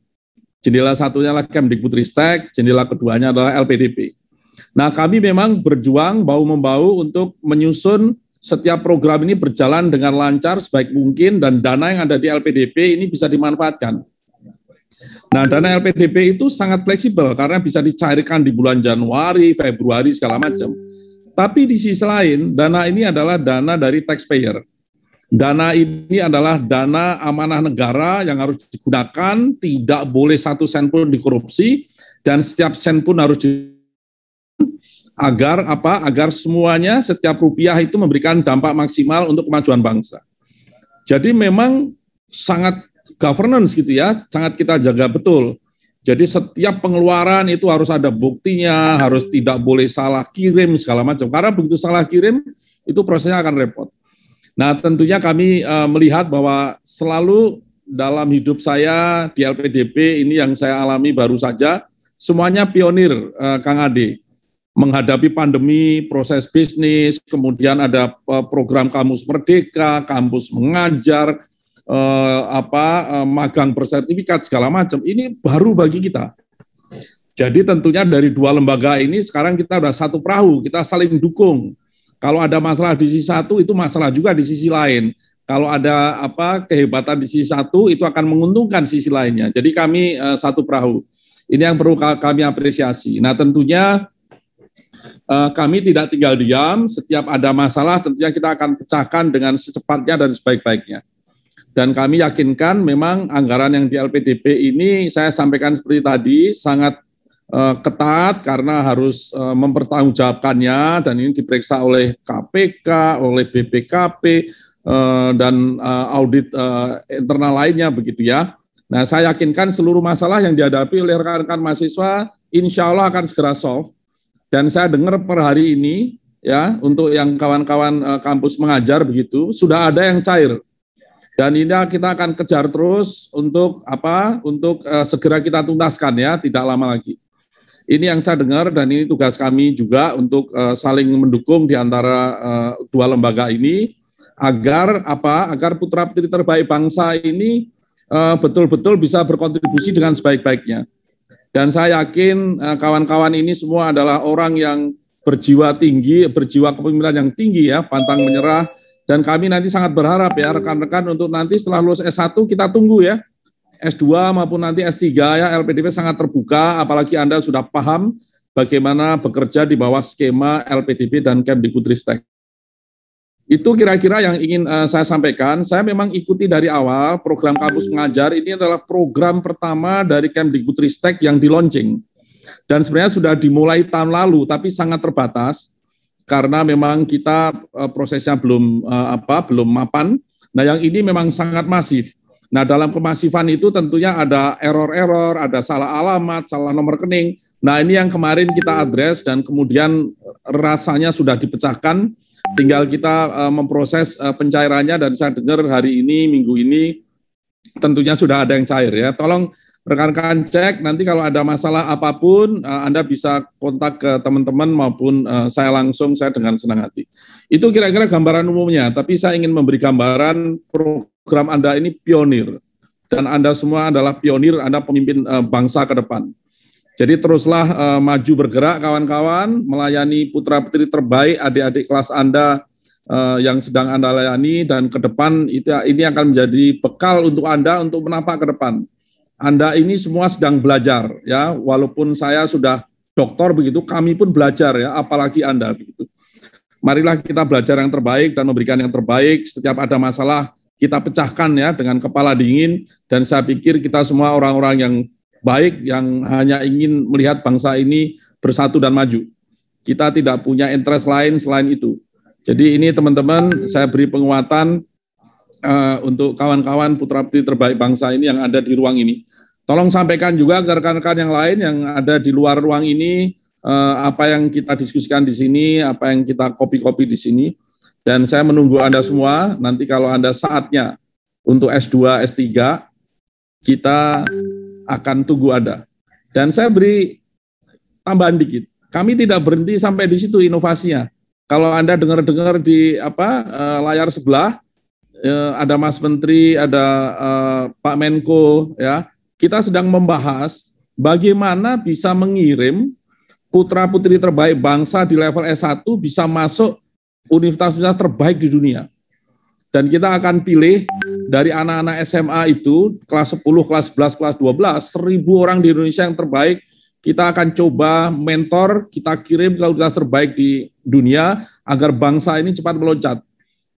Jendela satunya adalah Kemdikbudristek, jendela keduanya adalah LPDP. Nah, kami memang berjuang bahu-membahu untuk menyusun setiap program ini berjalan dengan lancar sebaik mungkin dan dana yang ada di LPDP ini bisa dimanfaatkan. Nah, dana LPDP itu sangat fleksibel karena bisa dicairkan di bulan Januari, Februari, segala macam. Tapi di sisi lain, dana ini adalah dana dari taxpayer. Dana ini adalah dana amanah negara yang harus digunakan, tidak boleh 1 sen pun dikorupsi, dan setiap sen pun harus agar apa? Agar semuanya setiap rupiah itu memberikan dampak maksimal untuk kemajuan bangsa. Jadi memang sangat governance gitu ya, sangat kita jaga betul. Jadi setiap pengeluaran itu harus ada buktinya, harus tidak boleh salah kirim segala macam. Karena begitu salah kirim itu prosesnya akan repot. Nah, tentunya kami melihat bahwa selalu dalam hidup saya di LPDP ini yang saya alami baru saja, semuanya pionir, Kang Ade. Menghadapi pandemi, proses bisnis, kemudian ada program Kampus Merdeka, kampus mengajar, magang bersertifikat segala macam. Ini baru bagi kita. Jadi tentunya dari 2 lembaga ini sekarang kita sudah satu perahu, kita saling dukung. Kalau ada masalah di sisi satu, itu masalah juga di sisi lain. Kalau ada kehebatan di sisi satu, itu akan menguntungkan sisi lainnya. Jadi kami satu perahu. Ini yang perlu kami apresiasi. Nah, tentunya kami tidak tinggal diam, setiap ada masalah tentunya kita akan pecahkan dengan secepatnya dan sebaik-baiknya. Dan kami yakinkan memang anggaran yang di LPDP ini saya sampaikan seperti tadi sangat ketat karena harus mempertanggungjawabkannya dan ini diperiksa oleh KPK, oleh BPKP, dan audit internal lainnya begitu ya. Nah, saya yakinkan seluruh masalah yang dihadapi oleh rekan-rekan mahasiswa insya Allah akan segera solve. Dan saya dengar per hari ini ya untuk yang kawan-kawan kampus mengajar begitu sudah ada yang cair. Dan ini kita akan kejar terus untuk Untuk segera kita tuntaskan ya, tidak lama lagi. Ini yang saya dengar dan ini tugas kami juga untuk saling mendukung di antara 2 lembaga ini agar agar putra-putri terbaik bangsa ini betul-betul bisa berkontribusi dengan sebaik-baiknya. Dan saya yakin kawan-kawan ini semua adalah orang yang berjiwa tinggi, berjiwa kepemimpinan yang tinggi ya, pantang menyerah. Dan kami nanti sangat berharap ya rekan-rekan untuk nanti setelah lulus S1 kita tunggu ya. S2 maupun nanti S3 ya, LPDP sangat terbuka, apalagi Anda sudah paham bagaimana bekerja di bawah skema LPDP dan Kemdikbudristek. Itu kira-kira yang ingin saya sampaikan. Saya memang ikuti dari awal program Kampus Mengajar. Ini adalah program pertama dari Kemdikbudristek yang di-launching. Dan sebenarnya sudah dimulai tahun lalu, tapi sangat terbatas karena memang kita prosesnya belum mapan. Nah, yang ini memang sangat masif. Nah, dalam kemasifan itu tentunya ada error-error, ada salah alamat, salah nomor rekening. Nah, ini yang kemarin kita address dan kemudian rasanya sudah dipecahkan. Tinggal kita memproses pencairannya, dan saya dengar hari ini, minggu ini, tentunya sudah ada yang cair ya. Tolong rekan-rekan cek, nanti kalau ada masalah apapun, Anda bisa kontak ke teman-teman maupun saya langsung, saya dengan senang hati. Itu kira-kira gambaran umumnya, tapi saya ingin memberi gambaran program Anda ini pionir. Dan Anda semua adalah pionir, Anda pemimpin bangsa ke depan. Jadi teruslah maju bergerak kawan-kawan, melayani putra-putri terbaik, adik-adik kelas Anda yang sedang Anda layani, dan ke depan ini akan menjadi bekal untuk Anda untuk menapak ke depan. Anda ini semua sedang belajar ya, walaupun saya sudah doktor begitu, kami pun belajar ya, apalagi Anda begitu. Marilah kita belajar yang terbaik dan memberikan yang terbaik. Setiap ada masalah kita pecahkan ya dengan kepala dingin, dan saya pikir kita semua orang-orang yang baik yang hanya ingin melihat bangsa ini bersatu dan maju. Kita tidak punya interest lain selain itu. Jadi ini teman-teman, saya beri penguatan untuk kawan-kawan putra-putri terbaik bangsa ini yang ada di ruang ini. Tolong sampaikan juga ke rekan-rekan yang lain yang ada di luar ruang ini, apa yang kita diskusikan di sini, apa yang kita copy-copy di sini. Dan saya menunggu Anda semua, nanti kalau Anda saatnya untuk S2, S3, kita akan tunggu Anda. Dan saya beri tambahan dikit. Kami tidak berhenti sampai di situ inovasinya. Kalau Anda dengar-dengar di layar sebelah, ada Mas Menteri, ada Pak Menko, ya. Kita sedang membahas bagaimana bisa mengirim putra-putri terbaik bangsa di level S1 bisa masuk universitas terbaik di dunia. Dan kita akan pilih dari anak-anak SMA itu, kelas 10, kelas 11, kelas 12, 1.000 orang di Indonesia yang terbaik, kita akan coba mentor, kita kirim ke universitas terbaik di dunia, agar bangsa ini cepat meloncat.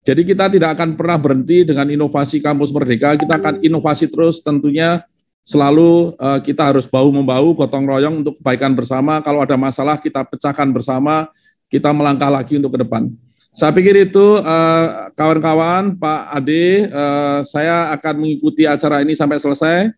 Jadi kita tidak akan pernah berhenti dengan inovasi Kampus Merdeka, kita akan inovasi terus, tentunya selalu kita harus bahu-membahu, gotong royong untuk kebaikan bersama. Kalau ada masalah kita pecahkan bersama, kita melangkah lagi untuk ke depan. Saya pikir itu kawan-kawan, Pak Ade, saya akan mengikuti acara ini sampai selesai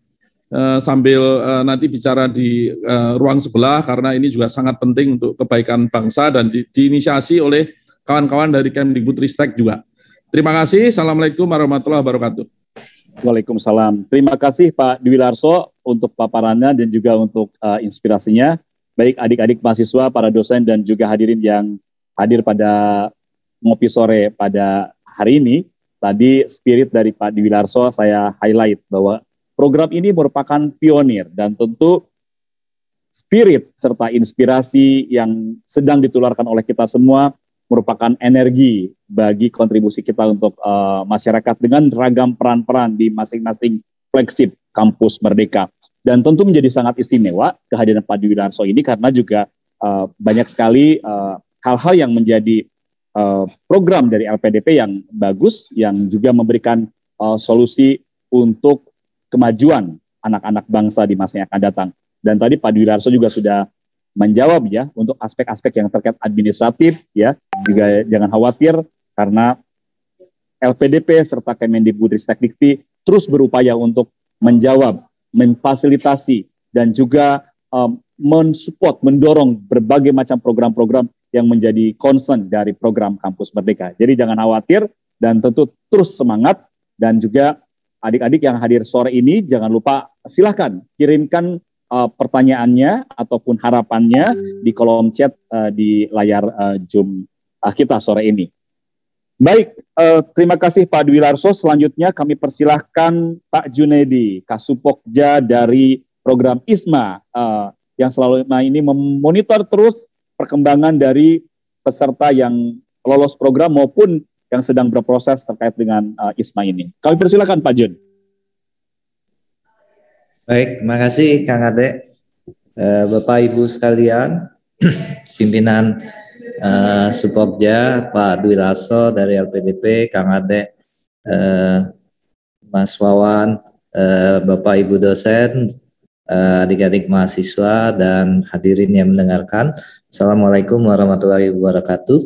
sambil nanti bicara di ruang sebelah, karena ini juga sangat penting untuk kebaikan bangsa dan diinisiasi oleh kawan-kawan dari Kemdikbudristek juga. Terima kasih. Assalamualaikum warahmatullahi wabarakatuh. Waalaikumsalam. Terima kasih Pak Dwi Larso untuk paparannya dan juga untuk inspirasinya. Baik adik-adik mahasiswa, para dosen, dan juga hadirin yang hadir pada ngopi sore pada hari ini. Tadi spirit dari Pak Dwi Larso saya highlight bahwa program ini merupakan pionir, dan tentu spirit serta inspirasi yang sedang ditularkan oleh kita semua merupakan energi bagi kontribusi kita untuk masyarakat dengan ragam peran-peran di masing-masing flagship Kampus Merdeka. Dan tentu menjadi sangat istimewa kehadiran Pak Dwi Larso ini karena juga banyak sekali hal-hal yang menjadi program dari LPDP yang bagus, yang juga memberikan solusi untuk kemajuan anak-anak bangsa di masa yang akan datang. Dan tadi Pak Dwi Larso juga sudah menjawab ya untuk aspek-aspek yang terkait administratif ya, juga jangan khawatir karena LPDP serta Kemendikbudristek terus berupaya untuk menjawab, memfasilitasi dan juga mensupport, mendorong berbagai macam program-program yang menjadi concern dari program Kampus Merdeka. Jadi jangan khawatir dan tentu terus semangat, dan juga adik-adik yang hadir sore ini jangan lupa silahkan kirimkan pertanyaannya ataupun harapannya di kolom chat di layar Zoom kita sore ini. Baik, terima kasih Pak Dwi Larso. Selanjutnya kami persilahkan Pak Junedi, Kasupokja dari program ISMA yang selalu ini memonitor terus perkembangan dari peserta yang lolos program maupun yang sedang berproses terkait dengan ISMA ini. Kami persilakan Pak Jun. Baik, terima kasih Kang Ade. Bapak Ibu sekalian, pimpinan Supopja, Pak Dwi Lasso dari LPDP, Kang Ade, Mas Wawan, Bapak Ibu dosen, adik-adik mahasiswa, dan hadirin yang mendengarkan. Assalamualaikum warahmatullahi wabarakatuh.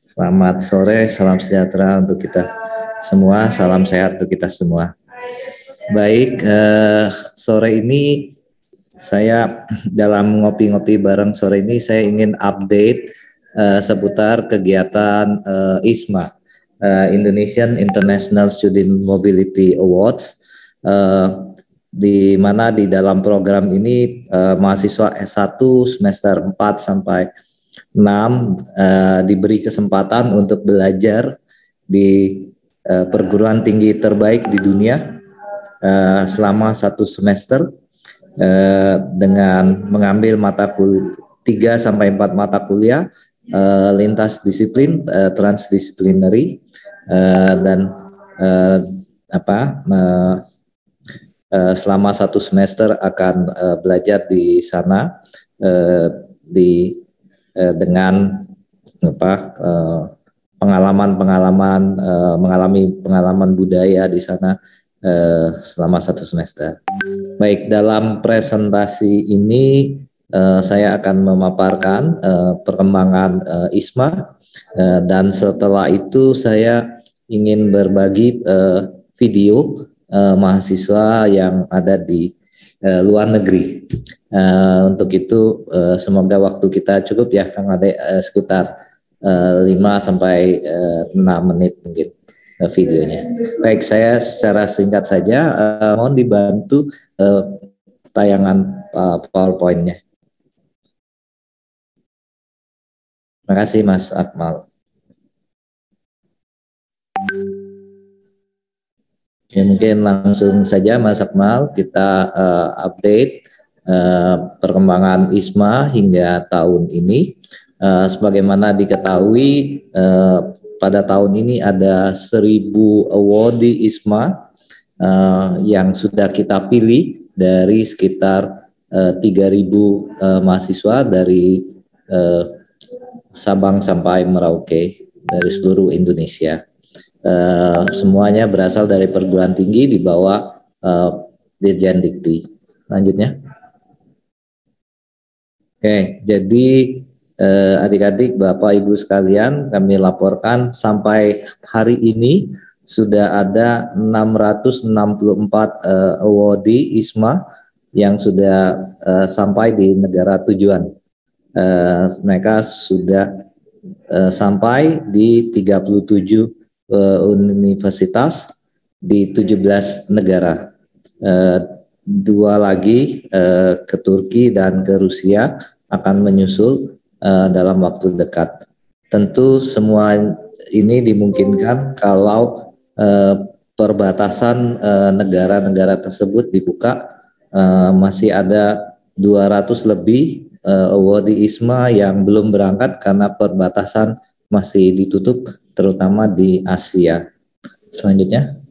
Selamat sore, salam sejahtera untuk kita semua, salam sehat untuk kita semua. Baik, sore ini saya dalam ngopi-ngopi bareng sore ini saya ingin update seputar kegiatan ISMA, Indonesian International Student Mobility Awards, di mana di dalam program ini mahasiswa S1 semester 4 sampai 6 diberi kesempatan untuk belajar di perguruan tinggi terbaik di dunia selama 1 semester dengan mengambil mata kuliah 3 sampai 4 mata kuliah lintas disiplin, transdisciplinary, dan selama 1 semester akan belajar di sana dengan mengalami pengalaman budaya di sana selama 1 semester. Baik, dalam presentasi ini saya akan memaparkan perkembangan ISMA, dan setelah itu saya ingin berbagi video mahasiswa yang ada di luar negeri. Untuk itu semoga waktu kita cukup ya Kang Ade, sekitar 5 sampai 6 menit mungkin videonya. Baik, saya secara singkat saja mohon dibantu tayangan PowerPoint-nya. Terima kasih Mas Akmal. Oke, mungkin langsung saja Mas Akmal kita update perkembangan ISMA hingga tahun ini. Sebagaimana diketahui pada tahun ini ada 1.000 awardee ISMA yang sudah kita pilih dari sekitar 3.000 mahasiswa dari Sabang sampai Merauke dari seluruh Indonesia. Semuanya berasal dari perguruan tinggi di bawah Dirjen Dikti. Selanjutnya. Oke, jadi adik-adik, Bapak Ibu sekalian, kami laporkan sampai hari ini sudah ada 664 awardee ISMA yang sudah sampai di negara tujuan. Mereka sudah sampai di 37 universitas di 17 negara. 2 lagi ke Turki dan ke Rusia akan menyusul dalam waktu dekat. Tentu semua ini dimungkinkan kalau perbatasan negara-negara tersebut dibuka. Masih ada 200 lebih awardee ISMA yang belum berangkat karena perbatasan masih ditutup, terutama di Asia. Selanjutnya.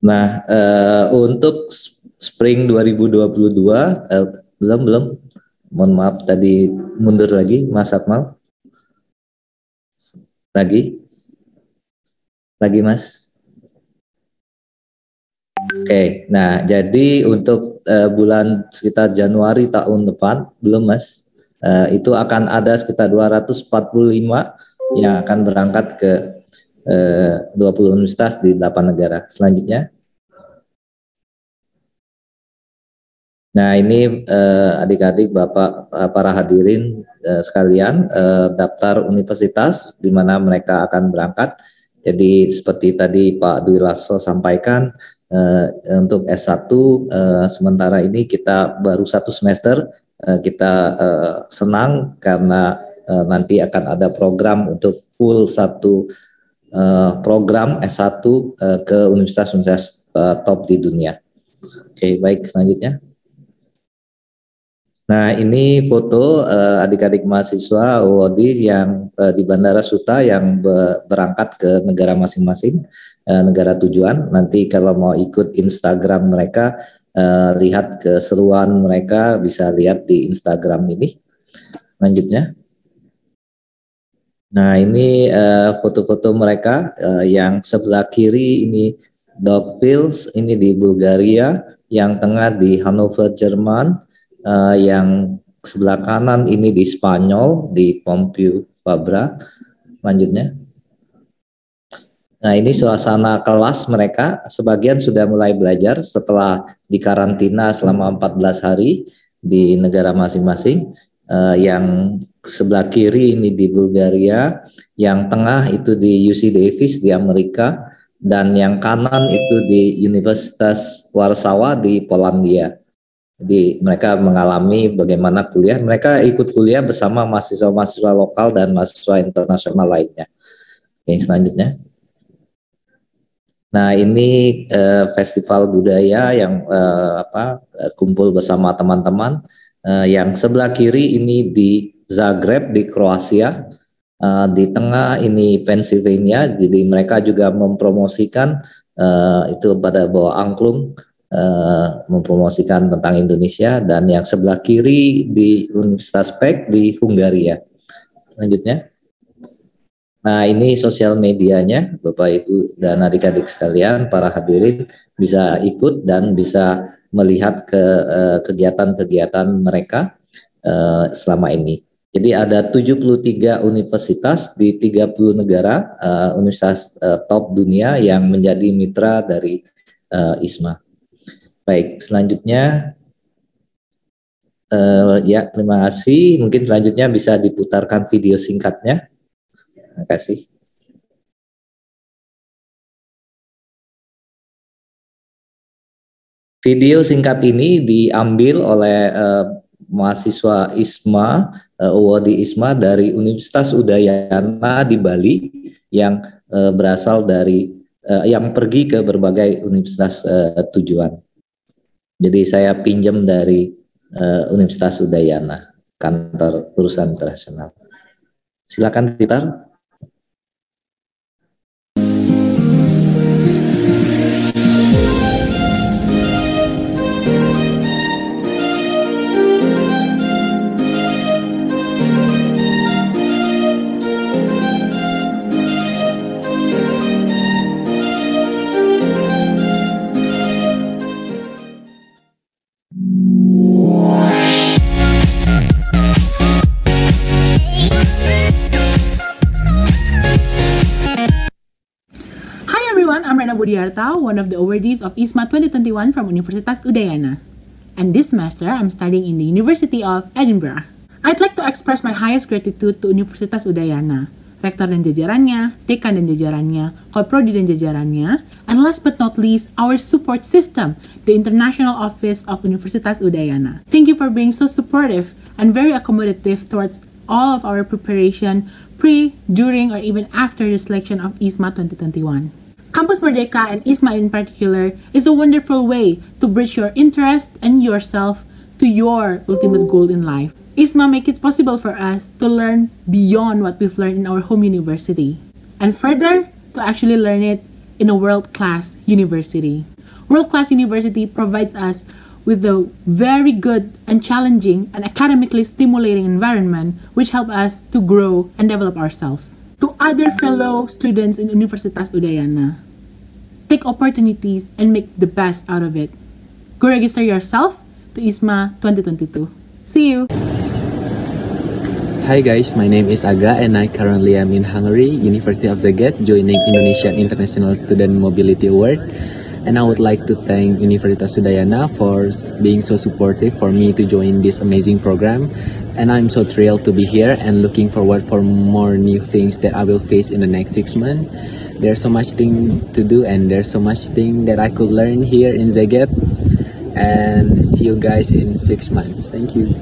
Nah, untuk Spring 2022 belum. Mohon maaf tadi mundur lagi, Mas Akmal. Lagi Mas. Oke, nah jadi untuk bulan sekitar Januari tahun depan belum Mas. Itu akan ada sekitar 245 yang akan berangkat ke 20 universitas di 8 negara. Selanjutnya. Nah, ini adik-adik, Bapak, para hadirin sekalian, daftar universitas di mana mereka akan berangkat. Jadi seperti tadi Pak Dwi Lasso sampaikan, untuk S1 sementara ini kita baru 1 semester, kita senang karena nanti akan ada program untuk full 1 program S1 ke universitas-universitas top di dunia. Oke, baik, selanjutnya. Nah, ini foto adik-adik mahasiswa awardee yang di Bandara Suta yang berangkat ke negara masing-masing, negara tujuan. Nanti kalau mau ikut Instagram mereka lihat keseruan mereka bisa lihat di Instagram ini. Lanjutnya. Nah, ini foto-foto mereka. Yang sebelah kiri ini Dogville, ini di Bulgaria, yang tengah di Hannover, Jerman, yang sebelah kanan ini di Spanyol, di Pompeu Fabra. Lanjutnya. Nah, ini suasana kelas mereka. Sebagian sudah mulai belajar setelah dikarantina selama 14 hari di negara masing-masing. Yang sebelah kiri ini di Bulgaria, yang tengah itu di UC Davis di Amerika, dan yang kanan itu di Universitas Warsawa di Polandia. Jadi mereka mengalami bagaimana kuliah. Mereka ikut kuliah bersama mahasiswa-mahasiswa lokal dan mahasiswa internasional lainnya. Oke, selanjutnya. Nah, ini festival budaya yang kumpul bersama teman-teman. Yang sebelah kiri ini di Zagreb di Kroasia, di tengah ini Pennsylvania. Jadi mereka juga mempromosikan itu pada bawah angklung, mempromosikan tentang Indonesia. Dan yang sebelah kiri di Universitas Pek di Hungaria. Lanjutnya. Nah, ini sosial medianya, Bapak Ibu dan adik-adik sekalian, para hadirin bisa ikut dan bisa melihat kegiatan-kegiatan mereka selama ini. Jadi ada 73 universitas di 30 negara, universitas top dunia yang menjadi mitra dari ISMA. Baik, selanjutnya ya, terima kasih. Mungkin selanjutnya bisa diputarkan video singkatnya. Terima kasih. Video singkat ini diambil oleh mahasiswa ISMA, awardee ISMA dari Universitas Udayana di Bali yang berasal dari yang pergi ke berbagai universitas tujuan. Jadi saya pinjam dari Universitas Udayana, kantor urusan internasional. Silakan Titar. Budiarta, one of the awardees of ISMA 2021 from Universitas Udayana. And this semester, I'm studying in the University of Edinburgh. I'd like to express my highest gratitude to Universitas Udayana, rektor dan jajarannya, dekan dan jajarannya, koprodi dan jajarannya, and last but not least, our support system, the International Office of Universitas Udayana. Thank you for being so supportive and very accommodative towards all of our preparation pre, during, or even after the selection of ISMA 2021. Campus Merdeka and ISMA in particular is a wonderful way to bridge your interest and yourself to your ultimate goal in life. ISMA makes it possible for us to learn beyond what we've learned in our home university, and further, to actually learn it in a world-class university. World-class university provides us with a very good and challenging and academically stimulating environment which help us to grow and develop ourselves. To other fellow students in Universitas Udayana, take opportunities and make the best out of it. Go register yourself to ISMA 2022. See you! Hi guys, my name is Aga and I currently am in Hungary, University of Szeged, joining Indonesian International Student Mobility Award. And I would like to thank Universitas Udayana for being so supportive for me to join this amazing program. And I'm so thrilled to be here and looking forward for more new things that I will face in the next 6 months. There's so much thing to do and there's so much thing that I could learn here in Szeged. And see you guys in 6 months. Thank you.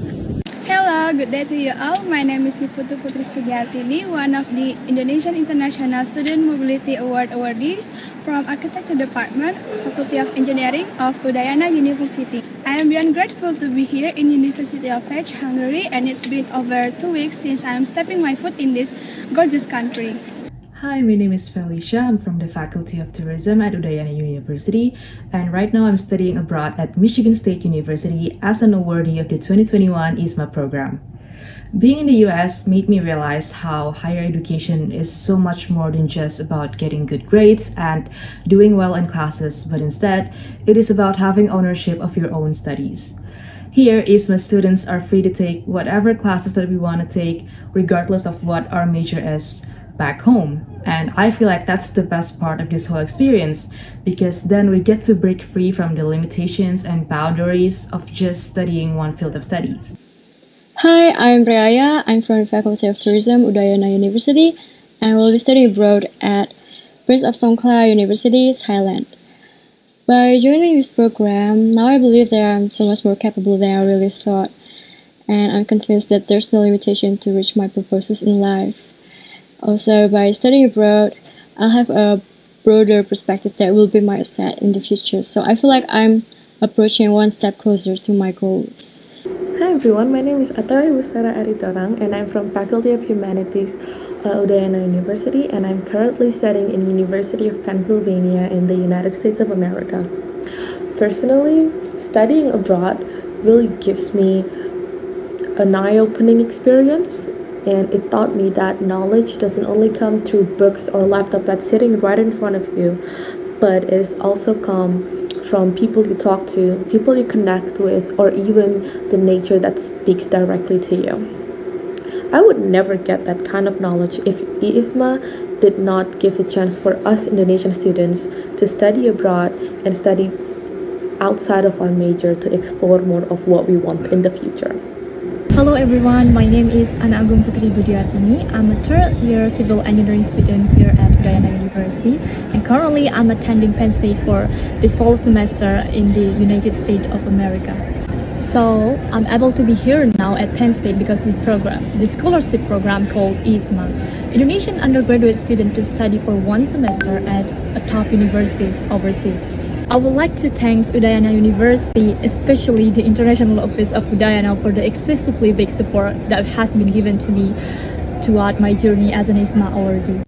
Hello, good day to you all. My name is Niputu Putri Sugiartini, one of the Indonesian International Student Mobility Award awardees from Architecture Department, Faculty of Engineering of Udayana University. I am beyond grateful to be here in University of Pech, Hungary, and it's been over 2 weeks since I am stepping my foot in this gorgeous country. Hi, my name is Felicia. I'm from the Faculty of Tourism at Udayana University, and right now I'm studying abroad at Michigan State University as an awardee of the 2021 ISMA program. Being in the US made me realize how higher education is so much more than just about getting good grades and doing well in classes, but instead, it is about having ownership of your own studies. Here, ISMA students are free to take whatever classes that we want to take, regardless of what our major is back home. And I feel like that's the best part of this whole experience, because then we get to break free from the limitations and boundaries of just studying one field of studies. Hi, I'm Raya. I'm from the Faculty of Tourism, Udayana University, and will be studying abroad at Prince of Songkhla University, Thailand. By joining this program, now I believe that I'm so much more capable than I really thought, and I'm convinced that there's no limitation to reach my purposes in life. Also, by studying abroad, I'll have a broader perspective that will be my asset in the future, so I feel like I'm approaching one step closer to my goals. Hi everyone, my name is Atali Busara Aritorang and I'm from Faculty of Humanities, Udayana University, and I'm currently studying in University of Pennsylvania in the United States of America. Personally, studying abroad really gives me an eye-opening experience, and it taught me that knowledge doesn't only come through books or laptop that's sitting right in front of you, but it's also come from people you talk to, people you connect with, or even the nature that speaks directly to you. I would never get that kind of knowledge if ISMA did not give a chance for us Indonesian students to study abroad and study outside of our major to explore more of what we want in the future. Hello everyone, my name is Ana Agung Putri Budiartini. I'm a third year civil engineering student here at Udayana University, and currently I'm attending Penn State for this fall semester in the United States of America. So I'm able to be here now at Penn State because this scholarship program called ISMA, Indonesian undergraduate student to study for one semester at a top universities overseas. I would like to thank Udayana University, especially the International Office of Udayana, for the excessively big support that has been given to me throughout my journey as an ISMA awardee.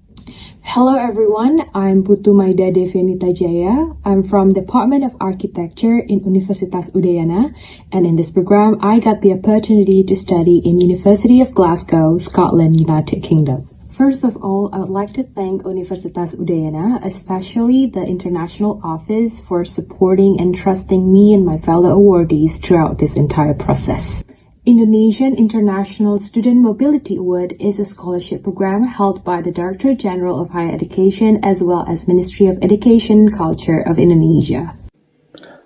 Hello everyone, I'm Putu Maida Devianita Jaya. I'm from Department of Architecture in Universitas Udayana, and in this program I got the opportunity to study in University of Glasgow, Scotland, United Kingdom. First of all, I would like to thank Universitas Udayana, especially the International Office, for supporting and trusting me and my fellow awardees throughout this entire process. Indonesian International Student Mobility Award is a scholarship program held by the Director General of Higher Education as well as Ministry of Education and Culture of Indonesia.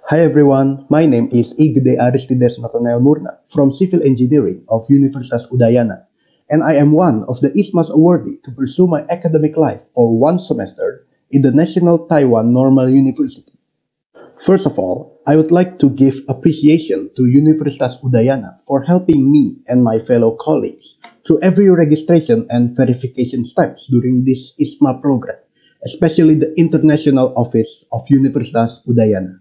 Hi everyone, my name is Igede Aristides Nathanael Murna from Civil Engineering of Universitas Udayana, and I am one of the ISMA's awardee to pursue my academic life for one semester in the National Taiwan Normal University. First of all, I would like to give appreciation to Universitas Udayana for helping me and my fellow colleagues through every registration and verification steps during this ISMA program, especially the International Office of Universitas Udayana.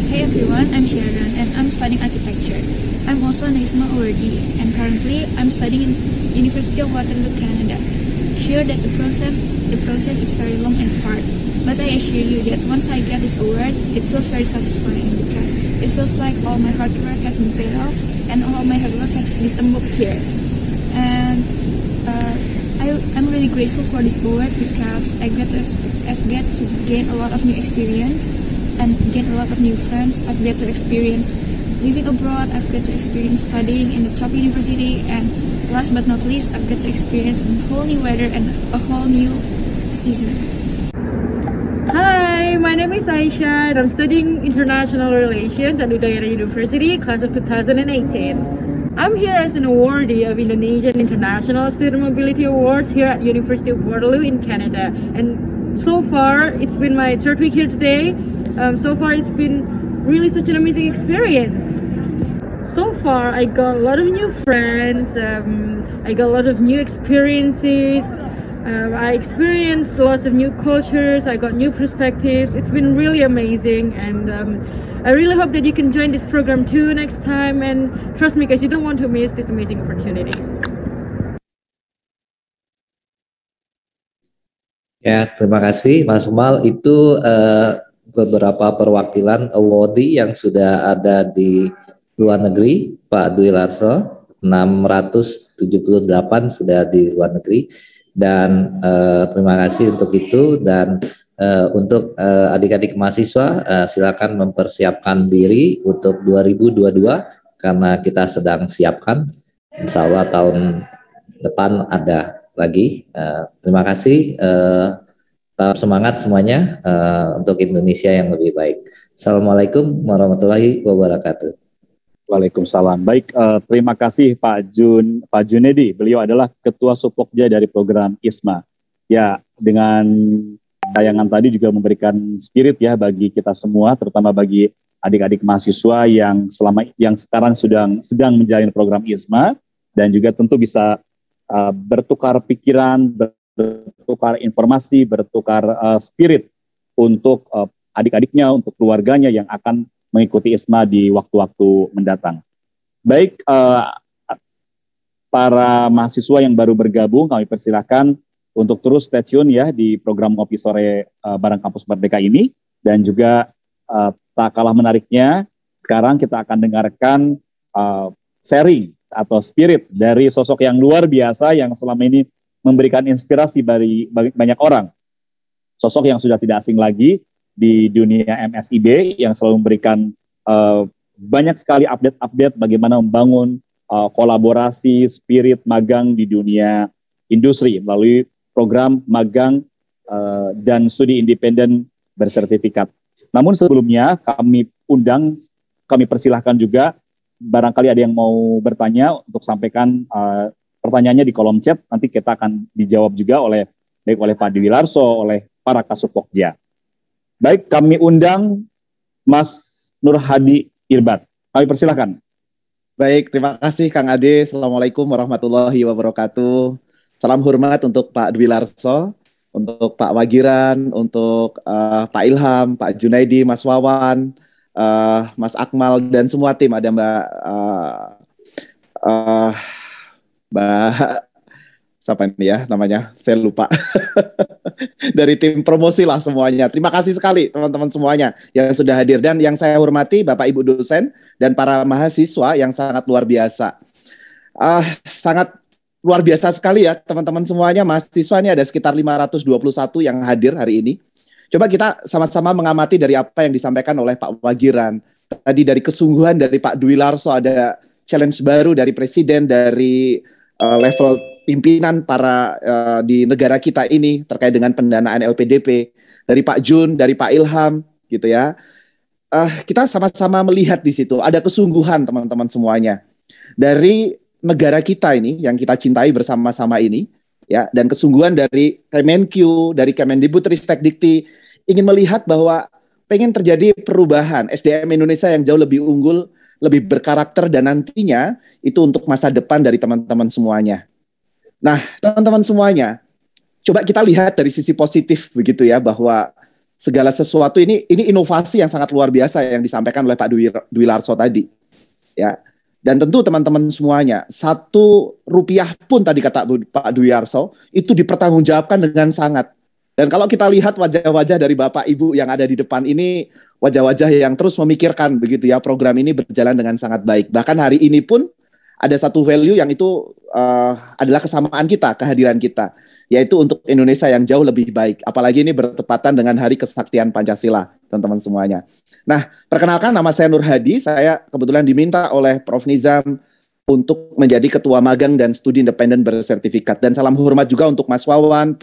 Hey everyone, I'm Sharon and I'm studying architecture. I'm also an ISMA awardee and currently I'm studying in University of Waterloo, Canada. Sure that the process is very long and hard, but I assure you that once I get this award, it feels very satisfying because it feels like all my hard work has been paid off and all my hard work has dissembled here. And I'm really grateful for this award because I've get to gain a lot of new experience and gain a lot of new friends. I've get to experience living abroad, I've got to experience studying in the top university, and last but not least, I've got to experience a whole new weather and a whole new season. Hi, my name is Aisha and I'm studying International Relations at Udayana University, class of 2018. I'm here as an awardee of Indonesian International Student Mobility Awards here at University of Waterloo in Canada. And so far, it's been my third week here today. So far, it's been really such an amazing experience. So far, I got a lot of new friends, I got a lot of new experiences, I experienced lots of new cultures, I got new perspectives. It's been really amazing, and I really hope that you can join this program too next time, and trust me guys, you don't want to miss this amazing opportunity. Ya, terima kasih Mas Umal. Itu beberapa perwakilan awardee yang sudah ada di luar negeri. Pak Dwi Larso, 678 sudah di luar negeri. Dan terima kasih untuk itu. Dan untuk adik-adik mahasiswa, silakan mempersiapkan diri untuk 2022 karena kita sedang siapkan. Insya Allah tahun depan ada lagi. Terima kasih. Tetap semangat semuanya untuk Indonesia yang lebih baik. Assalamualaikum warahmatullahi wabarakatuh. Waalaikumsalam. Baik, terima kasih Pak Junedi. Beliau adalah Ketua Supokja dari program ISMA. Ya, dengan tayangan tadi juga memberikan spirit ya bagi kita semua, terutama bagi adik-adik mahasiswa yang sekarang sedang menjalani program ISMA, dan juga tentu bisa bertukar pikiran, bertukar informasi, bertukar spirit untuk adik-adiknya, untuk keluarganya yang akan mengikuti ISMA di waktu-waktu mendatang. Baik, para mahasiswa yang baru bergabung, kami persilahkan untuk terus stay tune ya di program Ngopi Sore bareng Kampus Merdeka ini, dan juga tak kalah menariknya, sekarang kita akan dengarkan sharing atau spirit dari sosok yang luar biasa yang selama ini memberikan inspirasi bagi banyak orang. Sosok yang sudah tidak asing lagi di dunia MSIB yang selalu memberikan banyak sekali update-update bagaimana membangun kolaborasi spirit magang di dunia industri melalui program magang dan studi independen bersertifikat. Namun sebelumnya kami persilahkan juga barangkali ada yang mau bertanya untuk sampaikan pertanyaannya di kolom chat, nanti kita akan dijawab juga oleh Pak Dwi Larso, oleh para Kasupokja. Baik, kami undang Mas Nur Hadi Irbat. Kami persilahkan. Baik, terima kasih Kang Ade. Assalamualaikum warahmatullahi wabarakatuh. Salam hormat untuk Pak Dwi Larso, untuk Pak Wagiran, untuk Pak Ilham, Pak Junaidi, Mas Wawan, Mas Akmal, dan semua tim. Ada Mbak siapa ini ya namanya? Saya lupa. Dari tim promosi lah semuanya. Terima kasih sekali teman-teman semuanya yang sudah hadir. Dan yang saya hormati Bapak Ibu dosen dan para mahasiswa yang sangat luar biasa. Sangat luar biasa sekali ya teman-teman semuanya. Mahasiswa ini ada sekitar 521 yang hadir hari ini. Coba kita sama-sama mengamati dari apa yang disampaikan oleh Pak Wagiran. Tadi dari kesungguhan dari Pak Dwi Larso, ada challenge baru dari Presiden, dari level pimpinan para di negara kita ini terkait dengan pendanaan LPDP, dari Pak Jun, dari Pak Ilham, gitu ya. Kita sama-sama melihat di situ ada kesungguhan teman-teman semuanya dari negara kita ini yang kita cintai bersama-sama ini, ya, dan kesungguhan dari Kemenq, dari Kemendikbudristekdikti ingin melihat bahwa pengen terjadi perubahan SDM Indonesia yang jauh lebih unggul, lebih berkarakter, dan nantinya itu untuk masa depan dari teman-teman semuanya. Nah, teman-teman semuanya, coba kita lihat dari sisi positif begitu ya, bahwa segala sesuatu ini inovasi yang sangat luar biasa yang disampaikan oleh Pak Dwi Larso tadi. Ya. Dan tentu teman-teman semuanya, Rp1 pun tadi kata Pak Dwi Larso itu dipertanggungjawabkan dengan sangat. Dan kalau kita lihat wajah-wajah dari Bapak Ibu yang ada di depan ini, wajah-wajah yang terus memikirkan begitu ya, program ini berjalan dengan sangat baik. Bahkan hari ini pun ada satu value yang itu adalah kesamaan kita, kehadiran kita, yaitu untuk Indonesia yang jauh lebih baik. Apalagi ini bertepatan dengan Hari Kesaktian Pancasila, teman-teman semuanya. Nah, perkenalkan, nama saya Nur Hadi. Saya kebetulan diminta oleh Prof. Nizam untuk menjadi Ketua Magang dan Studi Independen Bersertifikat. Dan salam hormat juga untuk Mas Wawan,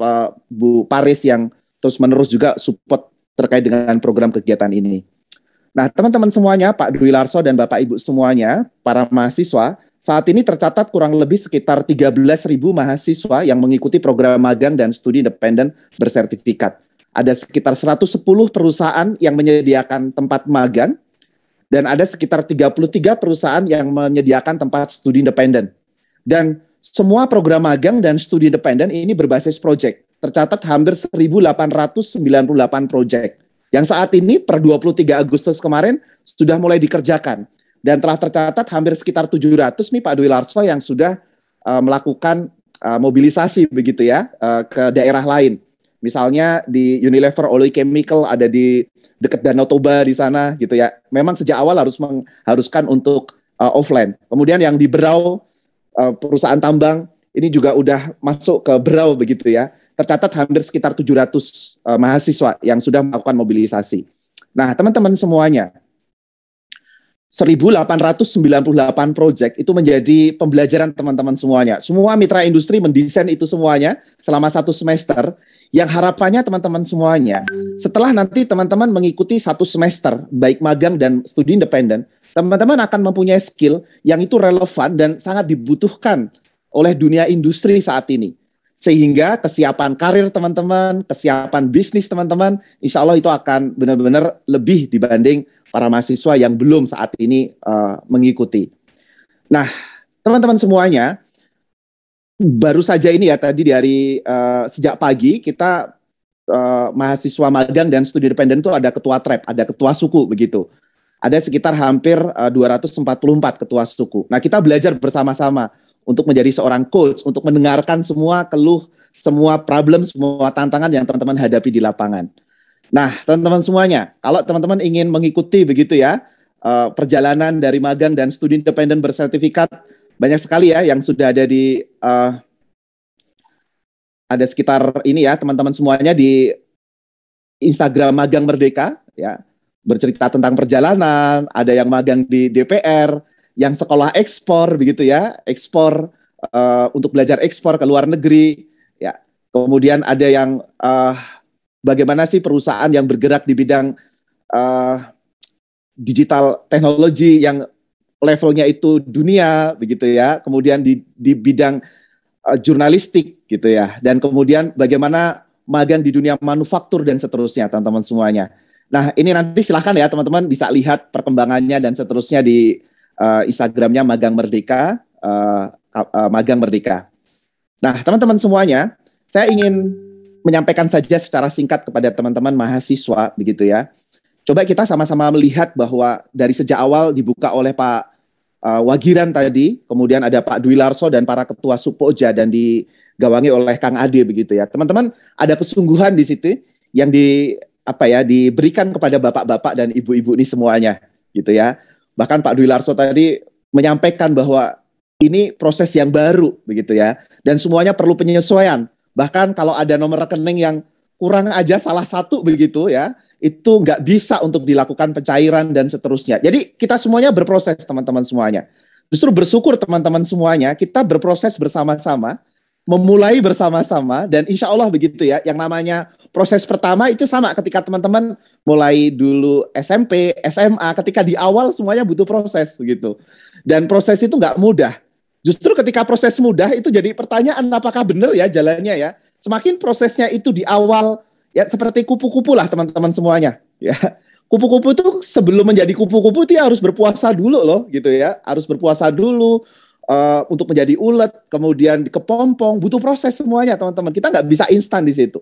Bu Paris yang terus-menerus juga support terkait dengan program kegiatan ini. Nah, teman-teman semuanya, Pak Dwi Larso dan Bapak Ibu semuanya, para mahasiswa, saat ini tercatat kurang lebih sekitar 13.000 mahasiswa yang mengikuti program magang dan studi independen bersertifikat. Ada sekitar 110 perusahaan yang menyediakan tempat magang, dan ada sekitar 33 perusahaan yang menyediakan tempat studi independen. Dan semua program magang dan studi independen ini berbasis proyek. Tercatat hampir 1.898 proyek. Yang saat ini per 23 Agustus kemarin sudah mulai dikerjakan. Dan telah tercatat hampir sekitar 700 nih Pak Dwi Larso yang sudah melakukan mobilisasi begitu ya ke daerah lain. Misalnya di Unilever Oil Chemical ada di dekat Danau Toba di sana gitu ya. Memang sejak awal harus mengharuskan untuk offline. Kemudian yang di Berau, perusahaan tambang ini juga udah masuk ke Berau begitu ya. Tercatat hampir sekitar 700 mahasiswa yang sudah melakukan mobilisasi. Nah, teman-teman semuanya, 1.898 proyek itu menjadi pembelajaran teman-teman semuanya. Semua mitra industri mendesain itu semuanya selama 1 semester. Yang harapannya teman-teman semuanya, setelah nanti teman-teman mengikuti 1 semester, baik magang dan studi independen, teman-teman akan mempunyai skill yang itu relevan dan sangat dibutuhkan oleh dunia industri saat ini. Sehingga kesiapan karir teman-teman, kesiapan bisnis teman-teman, insya Allah itu akan benar-benar lebih dibanding para mahasiswa yang belum saat ini mengikuti. Nah, teman-teman semuanya, baru saja ini ya tadi dari sejak pagi kita mahasiswa magang dan studi independen itu ada ketua TREP, ada ketua suku begitu. Ada sekitar hampir 244 ketua suku. Nah, kita belajar bersama-sama untuk menjadi seorang coach, untuk mendengarkan semua keluh, semua problem, semua tantangan yang teman-teman hadapi di lapangan. Nah, teman-teman semuanya, kalau teman-teman ingin mengikuti begitu ya, perjalanan dari magang dan studi independen bersertifikat, banyak sekali ya yang sudah ada di, ada sekitar ini ya, teman-teman semuanya di Instagram Magang Merdeka, ya, bercerita tentang perjalanan, ada yang magang di DPR, yang sekolah ekspor begitu ya, ekspor untuk belajar ekspor ke luar negeri, ya. Kemudian ada yang bagaimana sih perusahaan yang bergerak di bidang digital teknologi yang levelnya itu dunia begitu ya. Kemudian di bidang jurnalistik gitu ya. Dan kemudian bagaimana magang di dunia manufaktur dan seterusnya, teman-teman semuanya. Nah, ini nanti silahkan ya teman-teman bisa lihat perkembangannya dan seterusnya di Instagramnya Magang Merdeka, Magang Merdeka. Nah, teman-teman semuanya, saya ingin menyampaikan saja secara singkat kepada teman-teman mahasiswa, begitu ya. Coba kita sama-sama melihat bahwa dari sejak awal dibuka oleh Pak Wagiran tadi, kemudian ada Pak Dwi Larso dan para ketua Supoja dan digawangi oleh Kang Ade, begitu ya. Teman-teman, ada kesungguhan di situ yang diberikan kepada bapak-bapak dan ibu-ibu ini semuanya, gitu ya. Bahkan Pak Dwi Larso tadi menyampaikan bahwa ini proses yang baru begitu ya. Dan semuanya perlu penyesuaian. Bahkan kalau ada nomor rekening yang kurang aja salah satu begitu ya, itu nggak bisa untuk dilakukan pencairan dan seterusnya. Jadi kita semuanya berproses teman-teman semuanya. Justru bersyukur teman-teman semuanya, kita berproses bersama-sama, memulai bersama-sama, dan insya Allah begitu ya, yang namanya proses pertama itu sama ketika teman-teman mulai dulu SMP, SMA, ketika di awal semuanya butuh proses begitu. Dan proses itu nggak mudah. Justru ketika proses mudah itu jadi pertanyaan apakah benar ya jalannya ya. Semakin prosesnya itu di awal ya seperti kupu-kupu lah teman-teman semuanya. Ya, kupu-kupu itu sebelum menjadi kupu-kupu itu ya harus berpuasa dulu loh gitu ya. Harus berpuasa dulu untuk menjadi ulet, kemudian kepompong, butuh proses semuanya teman-teman. Kita nggak bisa instan di situ.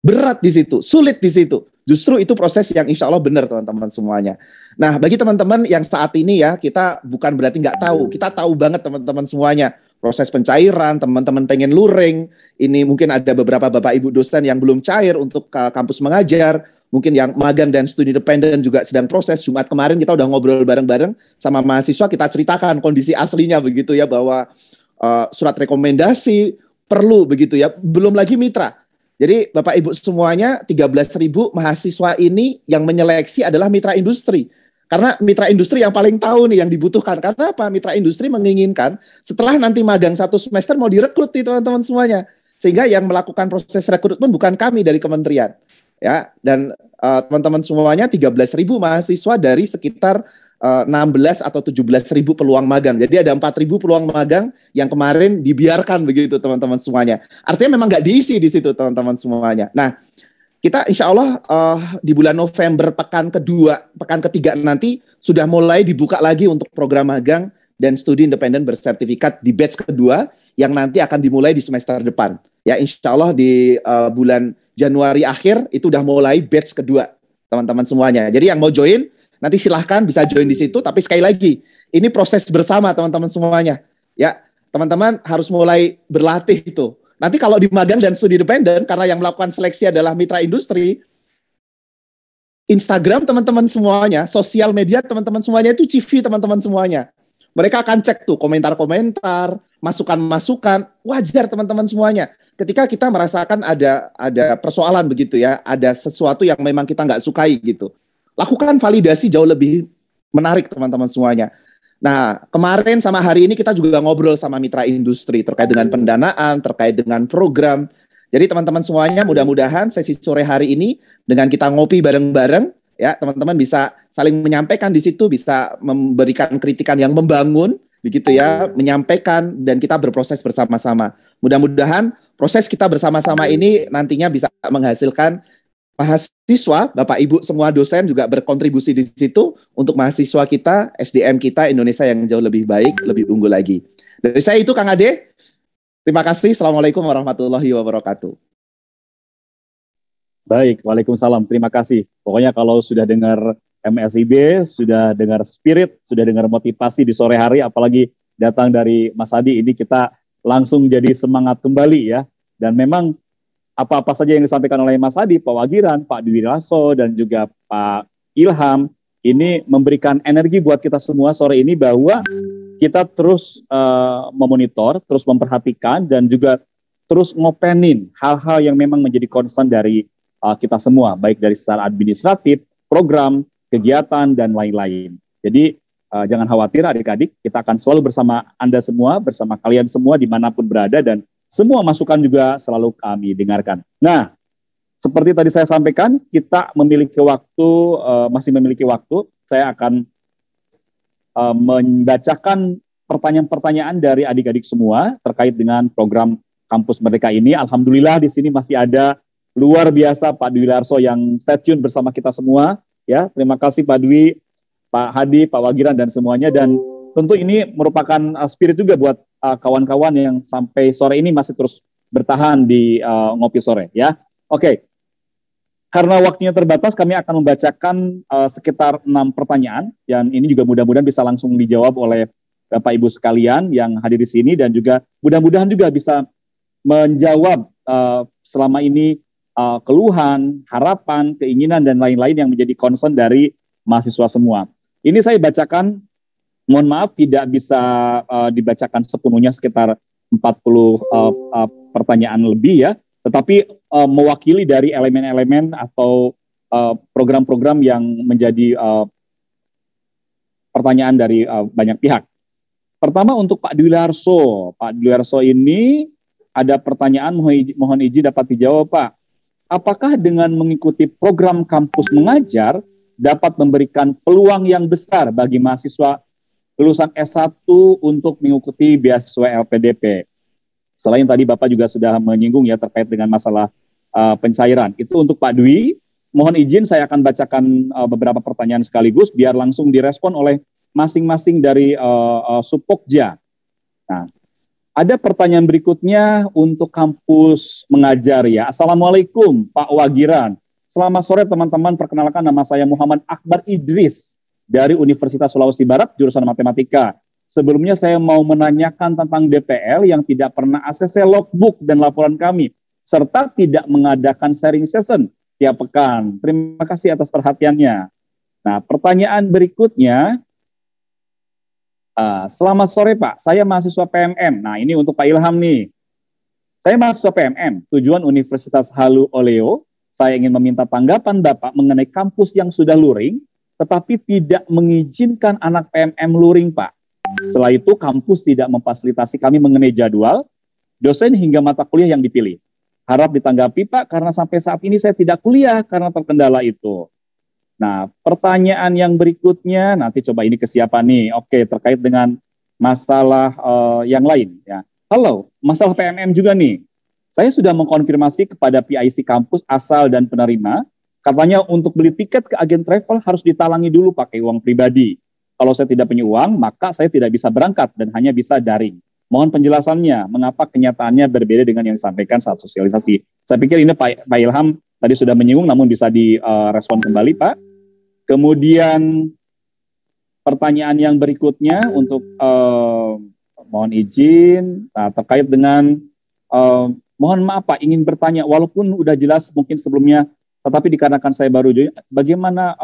Berat di situ, sulit di situ. Justru itu proses yang insya Allah benar teman-teman semuanya. Nah, bagi teman-teman yang saat ini ya, kita bukan berarti nggak tahu. Kita tahu banget teman-teman semuanya. Proses pencairan, teman-teman pengen luring. Ini mungkin ada beberapa Bapak Ibu dosen yang belum cair untuk kampus mengajar. Mungkin yang magang dan studi independen juga sedang proses. Jumat kemarin kita udah ngobrol bareng-bareng sama mahasiswa. Kita ceritakan kondisi aslinya begitu ya, bahwa surat rekomendasi perlu begitu ya. Belum lagi mitra. Jadi Bapak Ibu semuanya 13.000 mahasiswa ini yang menyeleksi adalah mitra industri. Karena mitra industri yang paling tahu nih yang dibutuhkan. Karena apa? Mitra industri menginginkan setelah nanti magang 1 semester mau direkrut nih teman-teman semuanya. Sehingga yang melakukan proses rekrutmen bukan kami dari kementerian. Ya, dan teman-teman semuanya 13.000 mahasiswa dari sekitar 16 atau 17.000 peluang magang. Jadi ada 4.000 peluang magang yang kemarin dibiarkan begitu teman-teman semuanya. Artinya memang nggak diisi di situ teman-teman semuanya. Nah, kita insya Allah di bulan November pekan ketiga nanti sudah mulai dibuka lagi untuk program magang dan studi independen bersertifikat di batch kedua yang nanti akan dimulai di semester depan. Ya, insya Allah di bulan Januari akhir itu udah mulai batch kedua teman-teman semuanya. Jadi yang mau join nanti silahkan bisa join di situ, tapi sekali lagi, ini proses bersama teman-teman semuanya. Ya, teman-teman harus mulai berlatih itu. Nanti kalau di magang dan studi independen, karena yang melakukan seleksi adalah mitra industri, Instagram teman-teman semuanya, sosial media teman-teman semuanya itu CV teman-teman semuanya. Mereka akan cek tuh komentar-komentar, masukan-masukan, wajar teman-teman semuanya. Ketika kita merasakan ada persoalan begitu ya, ada sesuatu yang memang kita nggak sukai gitu, lakukan validasi jauh lebih menarik teman-teman semuanya. Nah, kemarin sama hari ini kita juga ngobrol sama mitra industri terkait dengan pendanaan, terkait dengan program. Jadi teman-teman semuanya mudah-mudahan sesi sore hari ini dengan kita ngopi bareng-bareng, ya teman-teman bisa saling menyampaikan di situ, bisa memberikan kritikan yang membangun, begitu ya, menyampaikan dan kita berproses bersama-sama. Mudah-mudahan proses kita bersama-sama ini nantinya bisa menghasilkan mahasiswa, Bapak Ibu semua dosen juga berkontribusi di situ untuk mahasiswa kita, SDM kita Indonesia yang jauh lebih baik, lebih unggul lagi. Dari saya itu Kang Ade. Terima kasih. Assalamualaikum warahmatullahi wabarakatuh. Baik, waalaikumsalam. Terima kasih. Pokoknya kalau sudah dengar MSIB, sudah dengar spirit, sudah dengar motivasi di sore hari, apalagi datang dari Mas Adi, ini kita langsung jadi semangat kembali ya. Dan memang apa-apa saja yang disampaikan oleh Mas Adi, Pak Wagiran, Pak Dwi Raso, dan juga Pak Ilham, ini memberikan energi buat kita semua sore ini bahwa kita terus memonitor, terus memperhatikan, dan juga terus ngopenin hal-hal yang memang menjadi concern dari kita semua, baik dari secara administratif, program, kegiatan, dan lain-lain. Jadi jangan khawatir adik-adik, kita akan selalu bersama Anda semua, bersama kalian semua dimanapun berada, dan semua masukan juga selalu kami dengarkan. Nah, seperti tadi saya sampaikan, kita memiliki waktu, masih memiliki waktu. Saya akan membacakan pertanyaan-pertanyaan dari adik-adik semua terkait dengan program Kampus Merdeka ini. Alhamdulillah di sini masih ada luar biasa Pak Dwi Larso yang stay tune bersama kita semua. Ya, terima kasih Pak Dwi, Pak Hadi, Pak Wagiran, dan semuanya. Dan tentu ini merupakan spirit juga buat kawan-kawan yang sampai sore ini masih terus bertahan di Ngopi Sore ya. Oke. Karena waktunya terbatas, kami akan membacakan sekitar 6 pertanyaan yang ini juga mudah-mudahan bisa langsung dijawab oleh Bapak Ibu sekalian yang hadir di sini, dan juga mudah-mudahan juga bisa menjawab selama ini keluhan, harapan, keinginan, dan lain-lain yang menjadi concern dari mahasiswa semua. Ini saya bacakan, mohon maaf tidak bisa dibacakan sepenuhnya, sekitar 40 pertanyaan lebih ya, tetapi mewakili dari elemen-elemen atau program-program yang menjadi pertanyaan dari banyak pihak. Pertama untuk Pak Dwi Larso. Pak Dwi Larso ini ada pertanyaan, mohon izin dapat dijawab Pak. Apakah dengan mengikuti program kampus mengajar dapat memberikan peluang yang besar bagi mahasiswa lulusan S1 untuk mengikuti beasiswa LPDP? Selain tadi Bapak juga sudah menyinggung ya terkait dengan masalah pencairan. Itu untuk Pak Dwi. Mohon izin saya akan bacakan beberapa pertanyaan sekaligus biar langsung direspon oleh masing-masing dari Supokja. Nah, ada pertanyaan berikutnya untuk kampus mengajar ya. Assalamualaikum Pak Wagiran. Selamat sore teman-teman, perkenalkan nama saya Muhammad Akbar Idris dari Universitas Sulawesi Barat, jurusan Matematika. Sebelumnya saya mau menanyakan tentang DPL yang tidak pernah ACC logbook dan laporan kami, serta tidak mengadakan sharing session tiap pekan. Terima kasih atas perhatiannya. Nah, pertanyaan berikutnya, selamat sore Pak, saya mahasiswa PMM. Nah, ini untuk Pak Ilham nih. Saya mahasiswa PMM, tujuan Universitas Halu Oleo. Saya ingin meminta tanggapan Bapak mengenai kampus yang sudah luring, tetapi tidak mengizinkan anak PMM luring, Pak. Setelah itu, kampus tidak memfasilitasi kami mengenai jadwal, dosen hingga mata kuliah yang dipilih. Harap ditanggapi, Pak, karena sampai saat ini saya tidak kuliah karena terkendala itu. Nah, pertanyaan yang berikutnya, nanti coba ini ke siapa nih? Oke, terkait dengan masalah yang lain. Ya. Halo, masalah PMM juga nih. Saya sudah mengkonfirmasi kepada PIC kampus asal dan penerima, katanya untuk beli tiket ke agen travel harus ditalangi dulu pakai uang pribadi. Kalau saya tidak punya uang, maka saya tidak bisa berangkat dan hanya bisa daring. Mohon penjelasannya, mengapa kenyataannya berbeda dengan yang disampaikan saat sosialisasi. Saya pikir ini Pak Ilham tadi sudah menyinggung, namun bisa direspon kembali, Pak. Kemudian pertanyaan yang berikutnya untuk mohon izin, terkait dengan mohon maaf Pak, ingin bertanya, walaupun udah jelas mungkin sebelumnya, tetapi dikarenakan saya baru join, bagaimana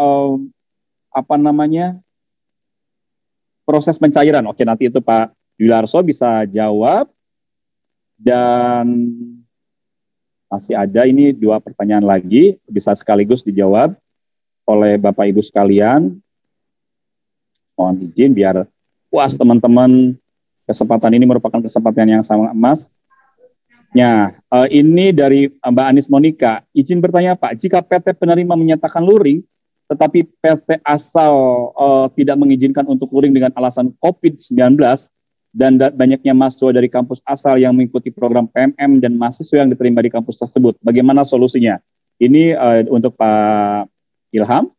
proses pencairan? Oke, nanti itu Pak Dwi Larso bisa jawab. Dan masih ada ini 2 pertanyaan lagi, bisa sekaligus dijawab oleh Bapak Ibu sekalian. Mohon izin biar puas teman-teman, kesempatan ini merupakan kesempatan yang sangat emas. Ya, ini dari Mbak Anis Monika. Izin bertanya Pak, jika PT penerima menyatakan luring, tetapi PT asal tidak mengizinkan untuk luring dengan alasan COVID-19, dan banyaknya mahasiswa dari kampus asal yang mengikuti program PMM dan mahasiswa yang diterima di kampus tersebut. Bagaimana solusinya? Ini untuk Pak Ilham.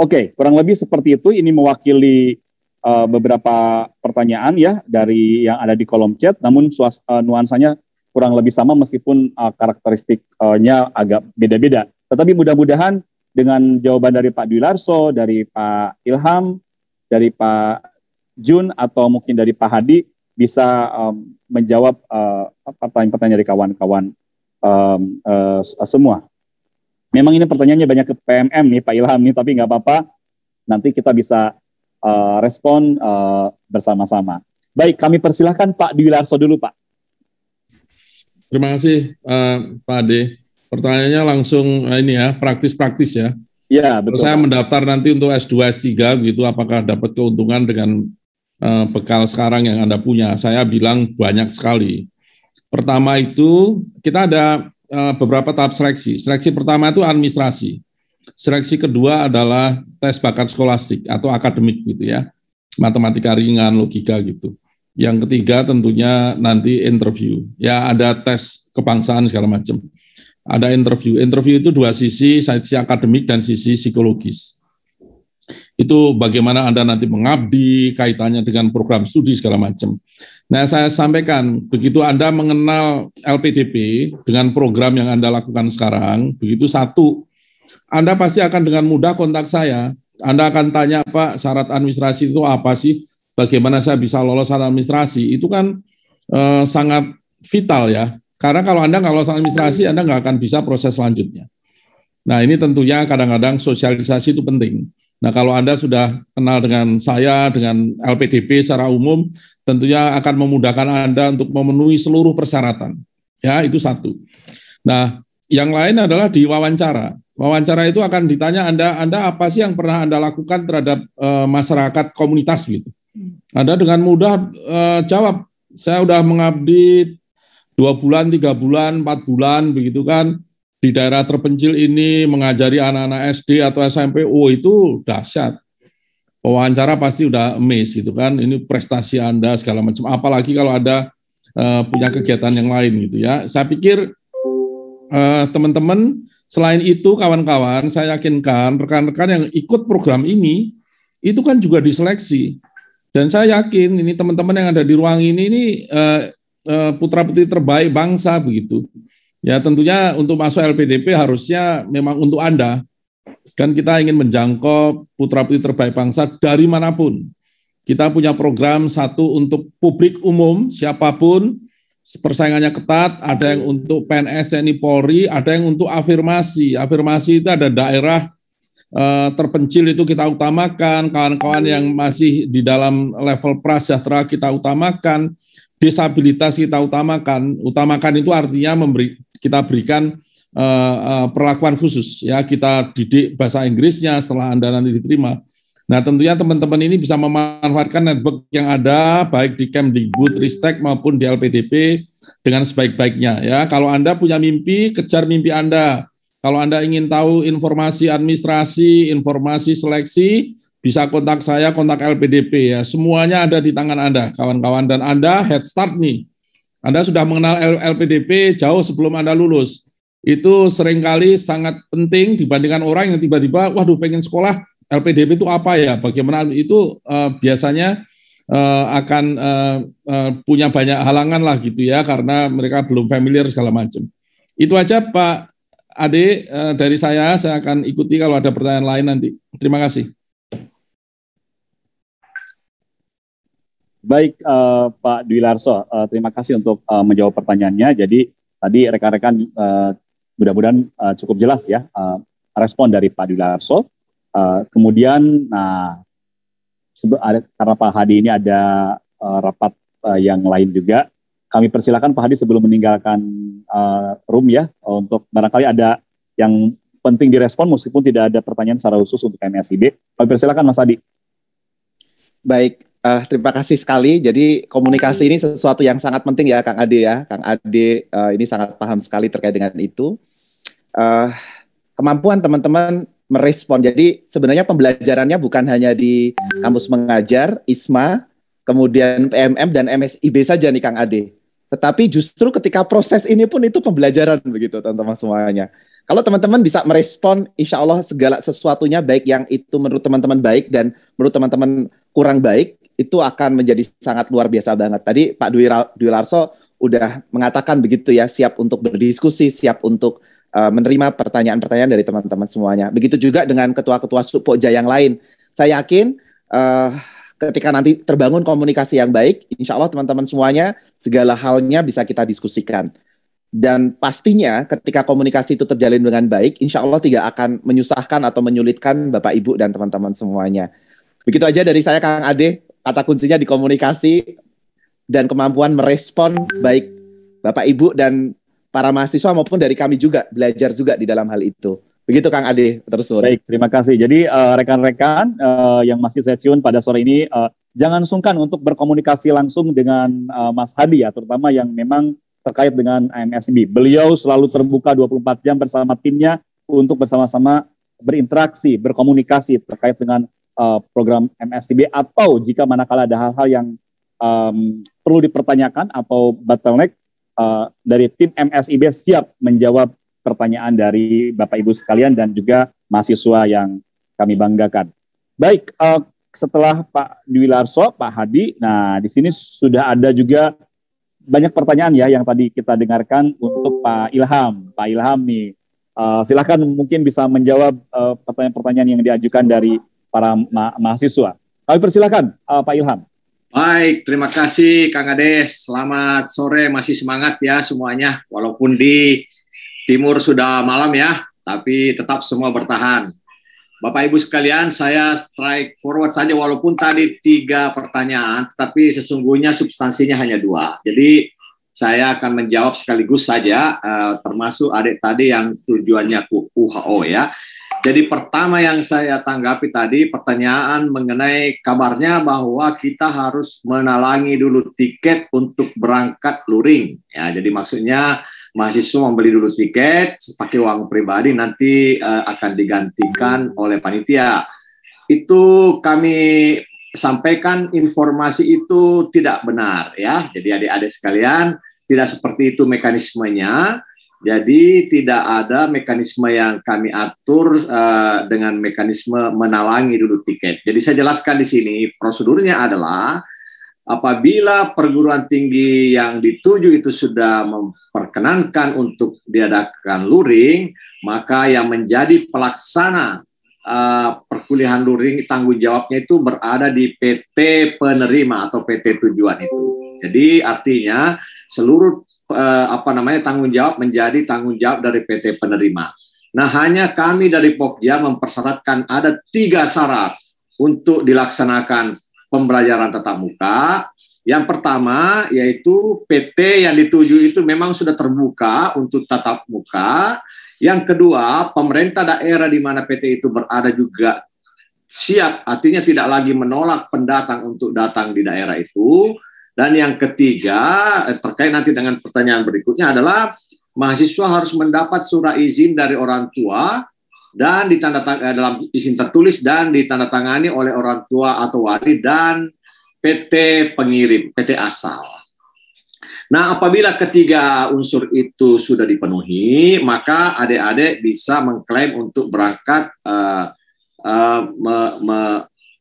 Oke, kurang lebih seperti itu. Ini mewakili beberapa pertanyaan ya dari yang ada di kolom chat, namun nuansanya kurang lebih sama meskipun karakteristiknya agak beda-beda. Tetapi mudah-mudahan dengan jawaban dari Pak Dwi Larso, dari Pak Ilham, dari Pak Jun, atau mungkin dari Pak Hadi bisa menjawab pertanyaan-pertanyaan dari kawan-kawan semua. Memang ini pertanyaannya banyak ke PMM nih Pak Ilham nih, tapi nggak apa-apa, nanti kita bisa respon bersama-sama. Baik, kami persilahkan Pak Dwi Larso dulu Pak. Terima kasih Pak Ade. Pertanyaannya langsung ini ya, praktis-praktis ya. Ya, betul. Saya mendaftar nanti untuk S2, S3 begitu, apakah dapat keuntungan dengan bekal sekarang yang Anda punya? Saya bilang banyak sekali. Pertama itu kita ada beberapa tahap seleksi. Seleksi pertama itu administrasi. Seleksi kedua adalah tes bakat skolastik atau akademik gitu ya. Matematika ringan, logika gitu. Yang ketiga tentunya nanti interview. Ya ada tes kebangsaan segala macam. Ada interview. Interview itu 2 sisi akademik dan sisi psikologis. Itu bagaimana Anda nanti mengabdi, kaitannya dengan program studi segala macam. Nah, saya sampaikan, begitu Anda mengenal LPDP dengan program yang Anda lakukan sekarang, begitu satu, Anda pasti akan dengan mudah kontak saya. Anda akan tanya, Pak, syarat administrasi itu apa sih? Bagaimana saya bisa lolos administrasi? Itu kan sangat vital ya. Karena kalau Anda nggak lolos administrasi, Anda nggak akan bisa proses selanjutnya. Nah, ini tentunya kadang-kadang sosialisasi itu penting. Nah, kalau Anda sudah kenal dengan saya, dengan LPDP secara umum, tentunya akan memudahkan Anda untuk memenuhi seluruh persyaratan. Ya, itu satu. Nah, yang lain adalah di wawancara. Wawancara itu akan ditanya Anda apa sih yang pernah Anda lakukan terhadap masyarakat komunitas gitu. Anda dengan mudah jawab, saya sudah mengabdi 2 bulan, 3 bulan, 4 bulan, begitu kan, di daerah terpencil ini mengajari anak-anak SD atau SMP, itu dahsyat. Wawancara pasti udah amazed gitu kan, ini prestasi Anda segala macam, apalagi kalau ada punya kegiatan yang lain gitu ya. Saya pikir teman-teman, selain itu kawan-kawan, saya yakinkan rekan-rekan yang ikut program ini, itu kan juga diseleksi. Dan saya yakin ini teman-teman yang ada di ruang ini putra-putri terbaik bangsa begitu. Ya tentunya untuk masuk LPDP harusnya memang untuk Anda. Kan kita ingin menjangkau putra-putri terbaik bangsa dari manapun. Kita punya program satu untuk publik umum, siapapun, persaingannya ketat, ada yang untuk PNS, TNI, Polri, ada yang untuk afirmasi. Afirmasi itu ada daerah terpencil itu kita utamakan, kawan-kawan yang masih di dalam level prasejahtera kita utamakan, disabilitas kita utamakan. Utamakan itu artinya kita berikan perlakuan khusus, ya kita didik bahasa Inggrisnya setelah Anda nanti diterima. Nah tentunya teman-teman ini bisa memanfaatkan network yang ada baik di Kemdikbud, Ristek maupun di LPDP dengan sebaik-baiknya. Ya kalau Anda punya mimpi, kejar mimpi Anda. Kalau Anda ingin tahu informasi administrasi, informasi seleksi, bisa kontak saya, kontak LPDP ya. Semuanya ada di tangan Anda, kawan-kawan, dan Anda head start nih. Anda sudah mengenal LPDP jauh sebelum Anda lulus. Itu seringkali sangat penting dibandingkan orang yang tiba-tiba, waduh pengen sekolah, LPDP itu apa ya? Bagaimana itu biasanya akan punya banyak halangan lah gitu ya, karena mereka belum familiar segala macam. Itu aja Pak Ade dari saya akan ikuti kalau ada pertanyaan lain nanti. Terima kasih. Baik, Pak Dwi Larso, terima kasih untuk menjawab pertanyaannya. Jadi tadi rekan-rekan mudah-mudahan cukup jelas ya respon dari Pak Dwi Larso. Kemudian, karena Pak Hadi ini ada rapat yang lain juga, kami persilakan Pak Hadi sebelum meninggalkan room ya, untuk barangkali ada yang penting direspon meskipun tidak ada pertanyaan secara khusus untuk MSIB. Kami persilakan Mas Hadi. Baik, terima kasih sekali. Jadi komunikasi ini sesuatu yang sangat penting ya Kang Ade ya. Kang Ade ini sangat paham sekali terkait dengan itu. Kemampuan teman-teman merespon. Jadi sebenarnya pembelajarannya bukan hanya di kampus mengajar, ISMA, kemudian PMM dan MSIB saja nih Kang Ade. Tetapi justru ketika proses ini pun itu pembelajaran begitu teman-teman semuanya. Kalau teman-teman bisa merespon, insya Allah segala sesuatunya baik yang itu menurut teman-teman baik dan menurut teman-teman kurang baik, itu akan menjadi sangat luar biasa banget. Tadi Pak Dwi Larso udah mengatakan begitu ya, siap untuk berdiskusi, siap untuk menerima pertanyaan-pertanyaan dari teman-teman semuanya. Begitu juga dengan ketua-ketua Supokja yang lain. Saya yakin ketika nanti terbangun komunikasi yang baik, insya Allah teman-teman semuanya segala halnya bisa kita diskusikan. Dan pastinya ketika komunikasi itu terjalin dengan baik, insya Allah tidak akan menyusahkan atau menyulitkan Bapak, Ibu, dan teman-teman semuanya. Begitu aja dari saya Kang Ade, kata kuncinya di komunikasi dan kemampuan merespon baik Bapak, Ibu, dan para mahasiswa maupun dari kami juga, belajar juga di dalam hal itu. Begitu Kang Ade, terus. Baik, terima kasih. Jadi rekan-rekan yang masih saya tune pada sore ini, jangan sungkan untuk berkomunikasi langsung dengan Mas Hadi ya, terutama yang memang terkait dengan MSIB. Beliau selalu terbuka 24 jam bersama timnya untuk bersama-sama berinteraksi, berkomunikasi terkait dengan program MSIB, atau jika manakala ada hal-hal yang perlu dipertanyakan atau bottleneck, dari tim MSIB siap menjawab pertanyaan dari Bapak Ibu sekalian dan juga mahasiswa yang kami banggakan. Baik, setelah Pak Dwi Larso, Pak Hadi, nah di sini sudah ada juga banyak pertanyaan ya yang tadi kita dengarkan untuk Pak Ilham. Pak Ilham nih, silakan mungkin bisa menjawab pertanyaan-pertanyaan yang diajukan dari para mahasiswa. Kami persilakan Pak Ilham. Baik, terima kasih Kang Ade. Selamat sore, masih semangat ya semuanya. Walaupun di timur sudah malam ya, tapi tetap semua bertahan. Bapak Ibu sekalian, saya strike forward saja walaupun tadi 3 pertanyaan, tetapi sesungguhnya substansinya hanya 2. Jadi saya akan menjawab sekaligus saja, termasuk adik tadi yang tujuannya WHO ya. Jadi pertama yang saya tanggapi tadi pertanyaan mengenai kabarnya bahwa kita harus menalangi dulu tiket untuk berangkat luring. Ya, jadi maksudnya mahasiswa membeli dulu tiket pakai uang pribadi, nanti akan digantikan oleh panitia. Itu kami sampaikan informasi itu tidak benar ya. Jadi adik-adik sekalian, tidak seperti itu mekanismenya. Jadi tidak ada mekanisme yang kami atur dengan mekanisme menalangi dulu tiket. Jadi saya jelaskan di sini prosedurnya adalah apabila perguruan tinggi yang dituju itu sudah memperkenankan untuk diadakan luring, maka yang menjadi pelaksana perkuliahan luring tanggung jawabnya itu berada di PT penerima atau PT tujuan itu. Jadi artinya seluruh tanggung jawab menjadi tanggung jawab dari PT penerima. Nah, hanya kami dari Pokja mempersyaratkan ada 3 syarat untuk dilaksanakan pembelajaran tatap muka. Yang pertama yaitu PT yang dituju itu memang sudah terbuka untuk tatap muka. Yang kedua, pemerintah daerah di mana PT itu berada juga siap, artinya tidak lagi menolak pendatang untuk datang di daerah itu. Dan yang ketiga, terkait nanti dengan pertanyaan berikutnya adalah mahasiswa harus mendapat surat izin dari orang tua dan dalam izin tertulis dan ditandatangani oleh orang tua atau wali dan PT pengirim, PT asal. Nah, apabila ketiga unsur itu sudah dipenuhi, maka adik-adik bisa mengklaim untuk berangkat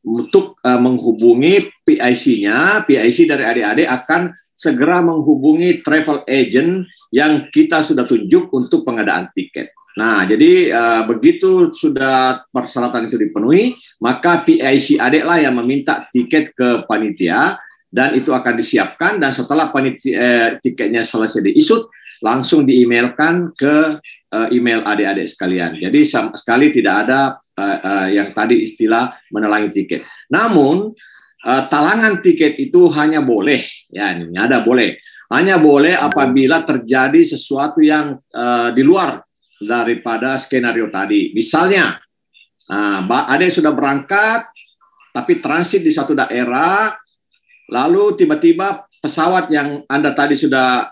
untuk menghubungi PIC-nya. PIC dari adik-adik akan segera menghubungi travel agent yang kita sudah tunjuk untuk pengadaan tiket. Nah, jadi begitu sudah persyaratan itu dipenuhi, maka PIC adiklah yang meminta tiket ke panitia. dan itu akan disiapkan, dan setelah tiketnya selesai diisut, langsung di-emailkan ke email adik-adik sekalian. Jadi sama sekali tidak ada yang tadi istilah menelangi tiket. Namun talangan tiket itu hanya boleh, ya ini ada boleh, hanya boleh apabila terjadi sesuatu yang di luar daripada skenario tadi. Misalnya, adik sudah berangkat, tapi transit di satu daerah, lalu tiba-tiba pesawat yang Anda tadi sudah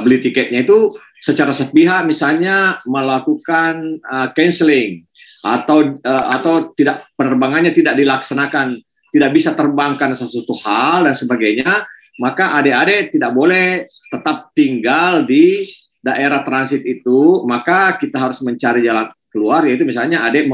beli tiketnya itu secara sepihak misalnya melakukan canceling atau tidak, penerbangannya tidak dilaksanakan, tidak bisa terbangkan sesuatu hal dan sebagainya, maka adik-adik tidak boleh tetap tinggal di daerah transit itu, maka kita harus mencari jalan keluar, yaitu misalnya adik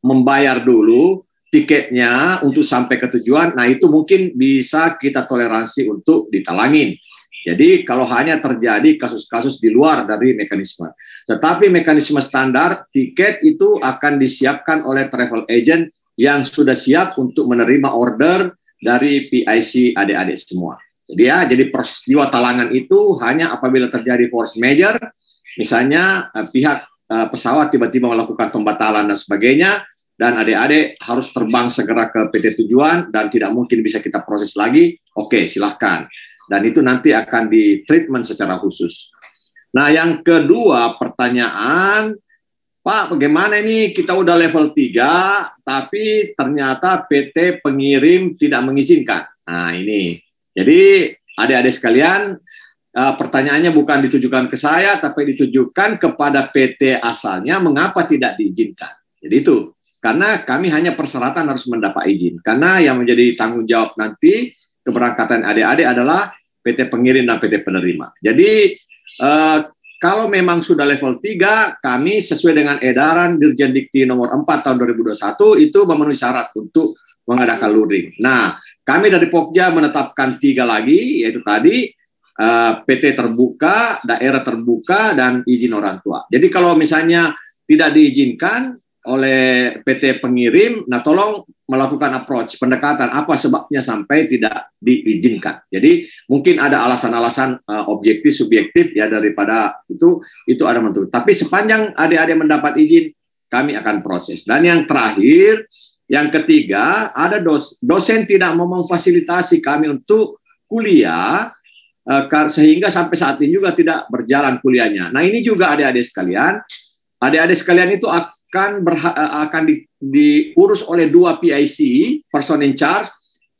membayar dulu tiketnya untuk sampai ke tujuan. Nah, itu mungkin bisa kita toleransi untuk ditalangin. Jadi kalau hanya terjadi kasus-kasus di luar dari mekanisme. Tetapi mekanisme standar, tiket itu akan disiapkan oleh travel agent yang sudah siap untuk menerima order dari PIC adik-adik semua. Jadi peristiwa talangan itu hanya apabila terjadi force majeure, misalnya pihak pesawat tiba-tiba melakukan pembatalan dan sebagainya, dan adik-adik harus terbang segera ke PT tujuan dan tidak mungkin bisa kita proses lagi, oke, silahkan. Dan itu nanti akan di-treatment secara khusus. Nah, yang kedua pertanyaan, Pak, bagaimana ini kita udah level 3, tapi ternyata PT pengirim tidak mengizinkan. Nah, ini. Jadi, adik-adik sekalian, pertanyaannya bukan ditujukan ke saya, tapi ditujukan kepada PT asalnya, mengapa tidak diizinkan. Jadi itu, karena kami hanya persyaratan harus mendapat izin. Karena yang menjadi tanggung jawab nanti, keberangkatan adik-adik adalah PT pengirim dan PT penerima. Jadi, kalau memang sudah level 3, kami sesuai dengan edaran Dirjen Dikti nomor 4 tahun 2021, itu memenuhi syarat untuk mengadakan luring. Nah, kami dari Pokja menetapkan 3 lagi, yaitu tadi PT terbuka, daerah terbuka, dan izin orang tua. Jadi kalau misalnya tidak diizinkan oleh PT pengirim, nah tolong melakukan approach, pendekatan, apa sebabnya sampai tidak diizinkan. Jadi mungkin ada alasan-alasan objektif, subjektif ya daripada itu ada menurut. Tapi sepanjang adik-adik mendapat izin, kami akan proses. Dan yang terakhir, yang ketiga, ada dosen tidak mau memfasilitasi kami untuk kuliah, sehingga sampai saat ini juga tidak berjalan kuliahnya. Nah ini juga adik-adik sekalian itu akan diurus oleh 2 PIC, person in charge,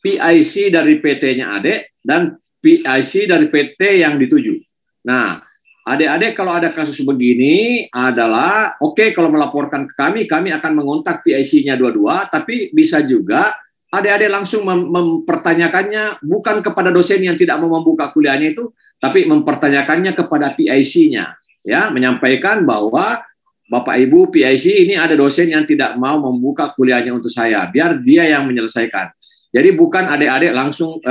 PIC dari PT-nya adik, dan PIC dari PT yang dituju. Nah, adik-adik kalau ada kasus begini adalah, oke, kalau melaporkan ke kami akan mengontak PIC-nya dua-dua, tapi bisa juga adik-adik langsung mempertanyakannya bukan kepada dosen yang tidak mau membuka kuliahnya itu, tapi mempertanyakannya kepada PIC-nya, ya, menyampaikan bahwa Bapak Ibu PIC ini ada dosen yang tidak mau membuka kuliahnya untuk saya, biar dia yang menyelesaikan. Jadi bukan adik-adik langsung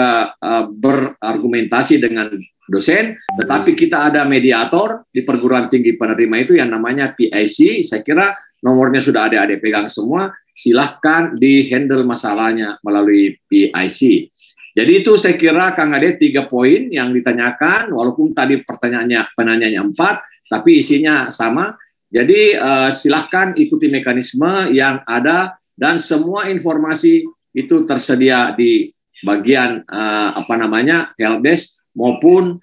berargumentasi dengan dosen, tetapi kita ada mediator di perguruan tinggi penerima itu yang namanya PIC. Saya kira nomornya sudah adik-adik pegang semua, silahkan di-handle masalahnya melalui PIC. Jadi itu saya kira Kang Ade 3 poin yang ditanyakan, walaupun tadi penanyanya 4, tapi isinya sama. Jadi silahkan ikuti mekanisme yang ada dan semua informasi itu tersedia di bagian helpdesk maupun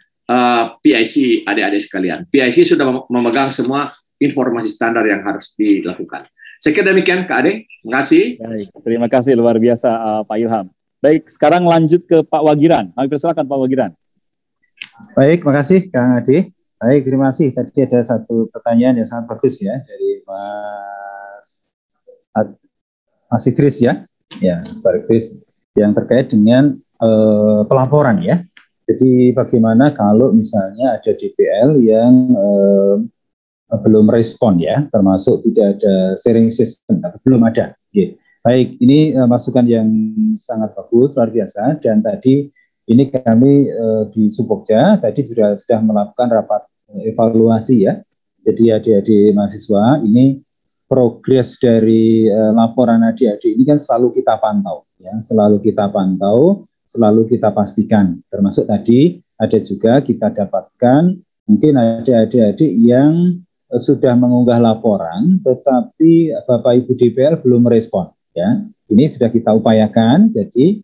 PIC adik-adik sekalian. PIC sudah memegang semua informasi standar yang harus dilakukan. Saya kira demikian Kak Ade. Terima kasih. Baik, terima kasih luar biasa Pak Ilham. Baik, sekarang lanjut ke Pak Wagiran. Kami persilakan Pak Wagiran. Baik, terima kasih Kang Ade. Baik, terima kasih. Tadi ada satu pertanyaan yang sangat bagus ya dari Mas Idris ya. Ya, Pak Idris yang terkait dengan pelaporan ya. Jadi bagaimana kalau misalnya ada DPL yang belum respon ya, termasuk tidak ada sharing system, belum ada. Ya. Baik, ini masukan yang sangat bagus, luar biasa. Dan tadi ini kami di Supokja tadi sudah melakukan rapat evaluasi ya. Jadi adik-adik mahasiswa ini progres dari laporan adik-adik ini kan selalu kita pantau ya, selalu kita pantau selalu kita pastikan. Termasuk tadi ada juga kita dapatkan mungkin ada adik-adik yang sudah mengunggah laporan, tetapi Bapak Ibu DPL belum merespon. Ya, ini sudah kita upayakan. Jadi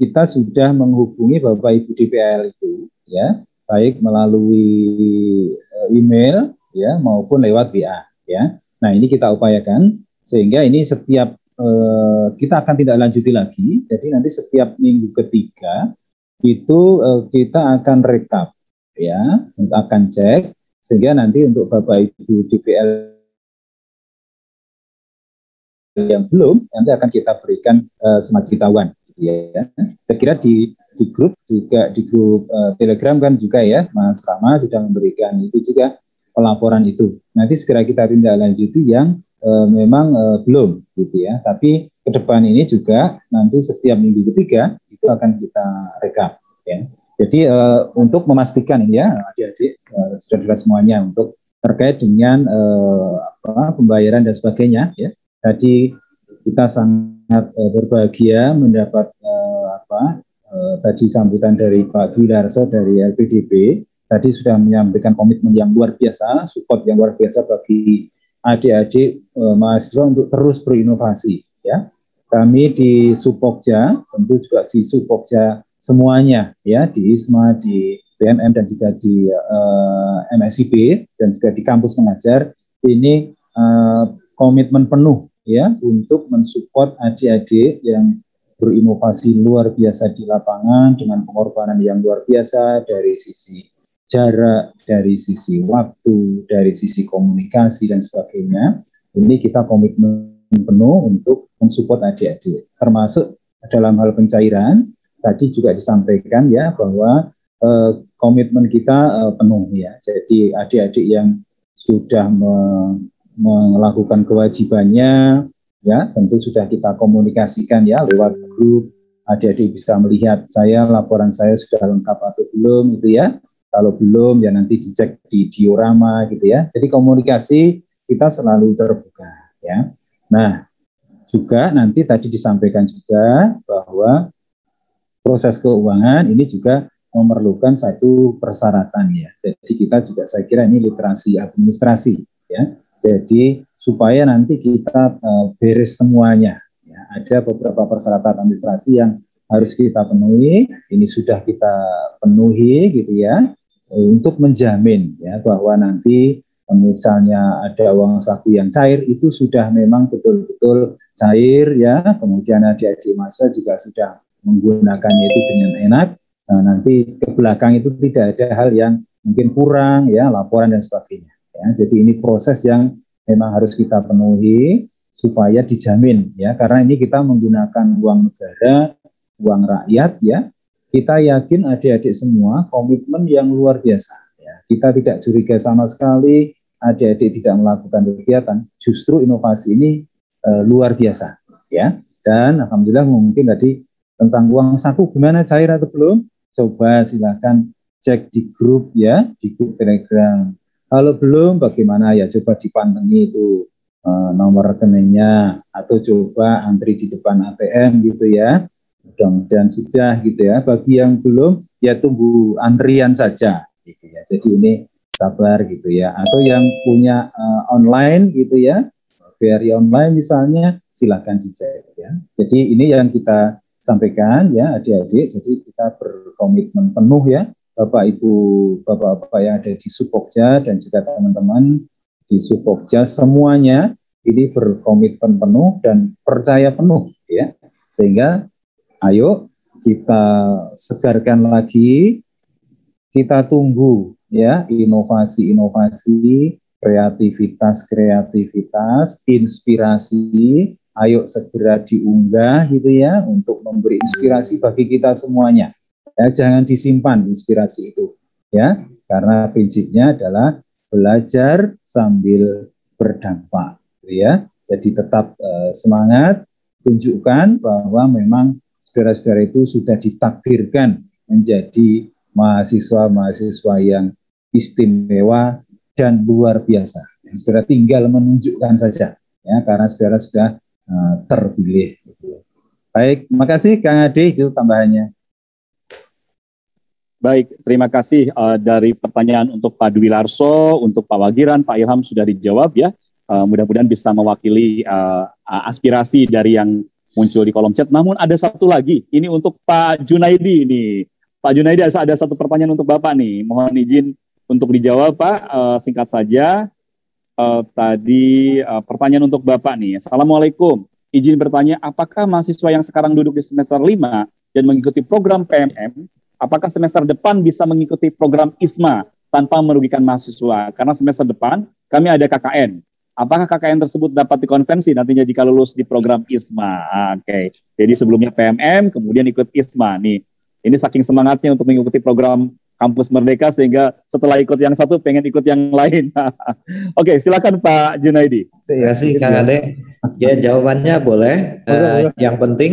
kita sudah menghubungi Bapak Ibu DPL itu, ya, baik melalui email, ya, maupun lewat WA. Ya, nah ini kita upayakan sehingga ini setiap kita akan tidak lanjuti lagi. Jadi nanti setiap minggu ketiga itu kita akan rekap, ya, akan cek sehingga nanti untuk Bapak Ibu DPL yang belum nanti akan kita berikan semacam tahuan, ya. Saya kira di grup juga di grup Telegram kan juga ya, Mas Rama sudah memberikan itu juga pelaporan itu. Nanti segera kita tindak lanjuti yang memang belum, gitu ya. Tapi ke depan ini juga nanti setiap minggu ketiga itu akan kita rekap, ya. Jadi untuk memastikan ya adik-adik saudara semuanya untuk terkait dengan pembayaran dan sebagainya, ya. Tadi kita sangat berbahagia mendapat tadi sambutan dari Pak Dwi Darso dari LPDB. Tadi sudah menyampaikan komitmen yang luar biasa, support yang luar biasa bagi adik-adik mahasiswa untuk terus berinovasi, ya. Kami di Supokja, tentu juga di Supokja semuanya, ya, di ISMA, di BNM dan juga di MSIP dan juga di kampus mengajar ini komitmen penuh, ya, untuk mensupport adik-adik yang berinovasi luar biasa di lapangan dengan pengorbanan yang luar biasa dari sisi jarak, dari sisi waktu, dari sisi komunikasi dan sebagainya. Ini kita komitmen penuh untuk mensupport adik-adik, termasuk dalam hal pencairan. Tadi juga disampaikan ya bahwa komitmen kita penuh, ya. Jadi adik-adik yang sudah melakukan kewajibannya, ya, tentu sudah kita komunikasikan ya lewat grup. Adik-adik bisa melihat laporan saya sudah lengkap atau belum, gitu ya. Kalau belum ya nanti dicek di diorama, gitu ya. Jadi komunikasi kita selalu terbuka, ya. Nah, juga nanti tadi disampaikan juga bahwa proses keuangan ini juga memerlukan satu persyaratan, ya. Jadi kita juga saya kira ini literasi administrasi, ya. Jadi supaya nanti kita beres semuanya, ya. Ada beberapa persyaratan administrasi yang harus kita penuhi. Ini sudah kita penuhi, gitu ya. Untuk menjamin ya bahwa nanti misalnya ada uang saku yang cair itu sudah memang betul-betul cair, ya. Kemudian adik-adik mahasiswa juga sudah menggunakannya itu dengan enak. Nah, nanti ke belakang itu tidak ada hal yang mungkin kurang, ya, laporan dan sebagainya, ya. Jadi ini proses yang memang harus kita penuhi supaya dijamin, ya, karena ini kita menggunakan uang negara, uang rakyat, ya. Kita yakin adik-adik semua komitmen yang luar biasa, ya. Kita tidak curiga sama sekali adik-adik tidak melakukan kegiatan. Justru inovasi ini luar biasa, ya. Dan alhamdulillah mungkin tadi tentang uang saku gimana, cair atau belum? Coba silakan cek di grup, ya, di grup Telegram. Kalau belum bagaimana, ya coba dipantengi itu nomor rekeningnya atau coba antri di depan ATM, gitu ya. Mudah-mudahan sudah, gitu ya. Bagi yang belum ya tunggu antrian saja, gitu ya. Jadi ini sabar, gitu ya. Atau yang punya online, gitu ya, BRI online misalnya, silakan dicek, ya. Jadi ini yang kita sampaikan, ya, adik-adik. Jadi kita berkomitmen penuh, ya, Bapak Ibu, Bapak-bapak yang ada di Supokja dan juga teman-teman di Supokja semuanya ini berkomitmen penuh dan percaya penuh, ya. Sehingga ayo kita segarkan lagi, kita tunggu, ya, inovasi-inovasi, kreativitas, inspirasi, ayo segera diunggah, gitu ya, untuk memberi inspirasi bagi kita semuanya. Ya, jangan disimpan inspirasi itu, ya, karena prinsipnya adalah belajar sambil berdampak, gitu ya. Jadi tetap semangat, tunjukkan bahwa memang saudara-saudara itu sudah ditakdirkan menjadi mahasiswa-mahasiswa yang istimewa dan luar biasa. Yang saudara tinggal menunjukkan saja, ya, karena saudara sudah terpilih. Baik, terima kasih Kang Ade, itu tambahannya. Baik, terima kasih dari pertanyaan untuk Pak Dwi Larso, untuk Pak Wagiran, Pak Ilham sudah dijawab ya. Mudah-mudahan bisa mewakili aspirasi dari yang muncul di kolom chat. Namun ada satu lagi, ini untuk Pak Junaidi nih. Pak Junaidi, ada satu pertanyaan untuk Bapak nih. Mohon izin untuk dijawab Pak, singkat saja. Tadi pertanyaan untuk Bapak nih. Assalamualaikum. Izin bertanya, apakah mahasiswa yang sekarang duduk di semester 5 dan mengikuti program PMM, apakah semester depan bisa mengikuti program ISMA tanpa merugikan mahasiswa? Karena semester depan kami ada KKN. Apakah KKN tersebut dapat dikonvensi nantinya jika lulus di program ISMA? Oke. Jadi sebelumnya PMM, kemudian ikut ISMA. Nih, ini saking semangatnya untuk mengikuti program Kampus Merdeka sehingga setelah ikut yang satu pengen ikut yang lain. Oke, silakan Pak Junaidi. Terima kasih Kang Ade. Ya, jawabannya boleh. Yang penting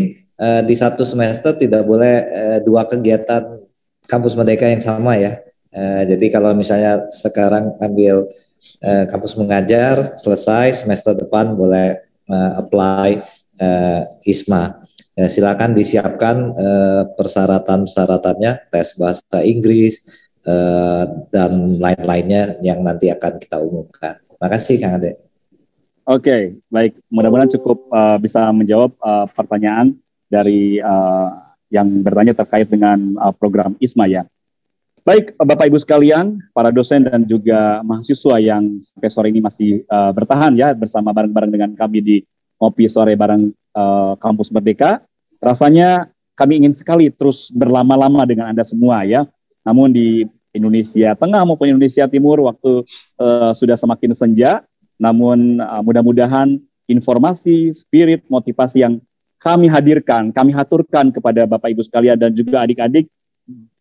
di satu semester tidak boleh dua kegiatan Kampus Merdeka yang sama ya. Jadi kalau misalnya sekarang ambil kampus mengajar, selesai semester depan boleh apply ISMA. Silakan disiapkan persyaratan-persyaratannya, tes bahasa Inggris dan lain-lainnya yang nanti akan kita umumkan. Terima kasih Kang Ade. Oke, baik. Mudah-mudahan cukup bisa menjawab pertanyaan dari yang bertanya terkait dengan program ISMA ya. Baik, Bapak Ibu sekalian, para dosen dan juga mahasiswa yang sampai sore ini masih bertahan ya bersama bareng-bareng dengan kami di Ngopi Sore bareng Kampus Merdeka. Rasanya kami ingin sekali terus berlama-lama dengan Anda semua ya. Namun di Indonesia Tengah maupun Indonesia Timur waktu sudah semakin senja. Namun mudah-mudahan informasi, spirit, motivasi yang kami hadirkan, kami haturkan kepada Bapak Ibu sekalian dan juga adik-adik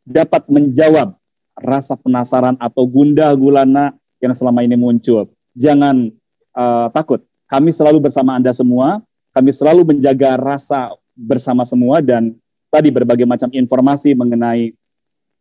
dapat menjawab rasa penasaran atau gundah gulana yang selama ini muncul. Jangan takut, kami selalu bersama Anda semua, kami selalu menjaga rasa bersama semua dan tadi berbagai macam informasi mengenai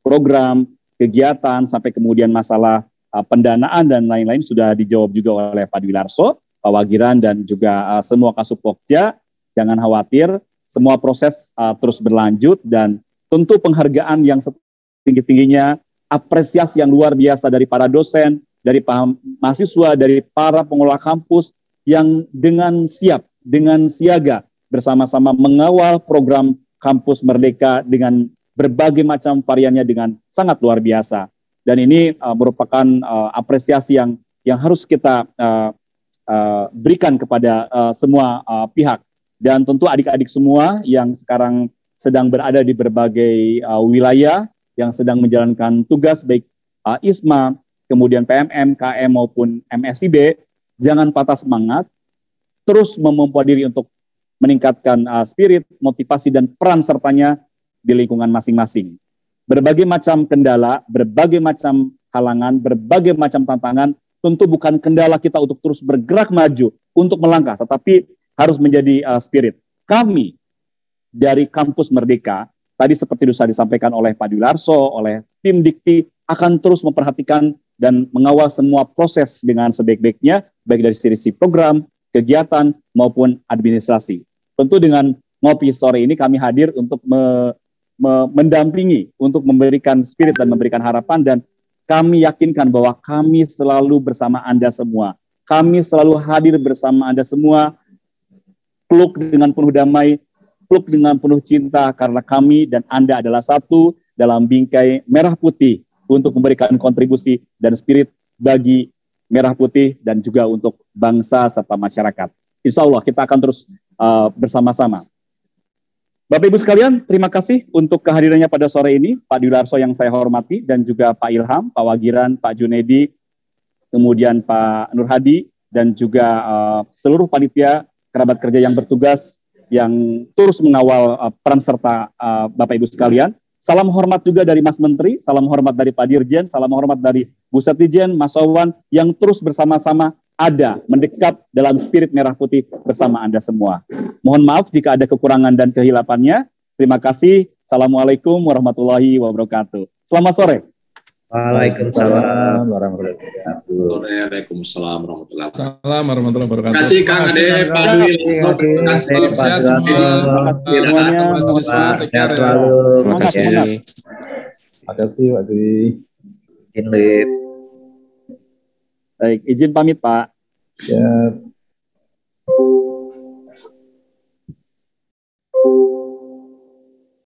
program, kegiatan, sampai kemudian masalah pendanaan dan lain-lain sudah dijawab juga oleh Pak Dwi Larso, Pak Wagiran dan juga semua Kasupokja. Jangan khawatir, semua proses terus berlanjut dan tentu penghargaan yang setinggi-tingginya, apresiasi yang luar biasa dari para dosen, dari para mahasiswa, dari para pengelola kampus yang dengan siap, dengan siaga, bersama-sama mengawal program Kampus Merdeka dengan berbagai macam variannya dengan sangat luar biasa. Dan ini merupakan apresiasi yang harus kita berikan kepada semua pihak. Dan tentu adik-adik semua yang sekarang sedang berada di berbagai wilayah, yang sedang menjalankan tugas baik ISMA, kemudian PMM, KM maupun MSIB, jangan patah semangat, terus memompa diri untuk meningkatkan spirit, motivasi, dan peran sertanya di lingkungan masing-masing. Berbagai macam kendala, berbagai macam halangan, berbagai macam tantangan, tentu bukan kendala kita untuk terus bergerak maju, untuk melangkah, tetapi harus menjadi spirit. Kami dari Kampus Merdeka, tadi seperti sudah disampaikan oleh Pak Dwi Larso, oleh tim Dikti, akan terus memperhatikan dan mengawal semua proses dengan sebaik-baiknya, baik dari sisi program, kegiatan, maupun administrasi. Tentu dengan Ngopi Sore ini kami hadir untuk mendampingi, untuk memberikan spirit dan memberikan harapan, dan kami yakinkan bahwa kami selalu bersama Anda semua. Kami selalu hadir bersama Anda semua, peluk dengan penuh damai, peluk dengan penuh cinta, karena kami dan Anda adalah satu dalam bingkai merah putih untuk memberikan kontribusi dan spirit bagi merah putih dan juga untuk bangsa serta masyarakat. Insya Allah kita akan terus bersama-sama. Bapak Ibu sekalian, terima kasih untuk kehadirannya pada sore ini, Pak Dwi Larso yang saya hormati, dan juga Pak Ilham, Pak Wagiran, Pak Junaidi, kemudian Pak Nur Hadi, dan juga seluruh panitia, kerabat kerja yang bertugas, yang terus mengawal peran serta Bapak Ibu sekalian. Salam hormat juga dari Mas Menteri, salam hormat dari Pak Dirjen, salam hormat dari Bu Setjen, Mas Wawan, yang terus bersama-sama ada, mendekat dalam spirit merah putih bersama Anda semua. Mohon maaf jika ada kekurangan dan kehilafannya. Terima kasih. Assalamualaikum warahmatullahi wabarakatuh. Selamat sore. Waalaikumsalam warahmatullahi wabarakatuh. Waalaikumsalam warahmatullahi wabarakatuh. Salam warahmatullahi wabarakatuh. Terima kasih Kang Ade, Pak Dwi. Terima kasih Pak Sehat selalu. Makasih Pak Dwi. Izin Lip. Baik, izin pamit Pak. Ya.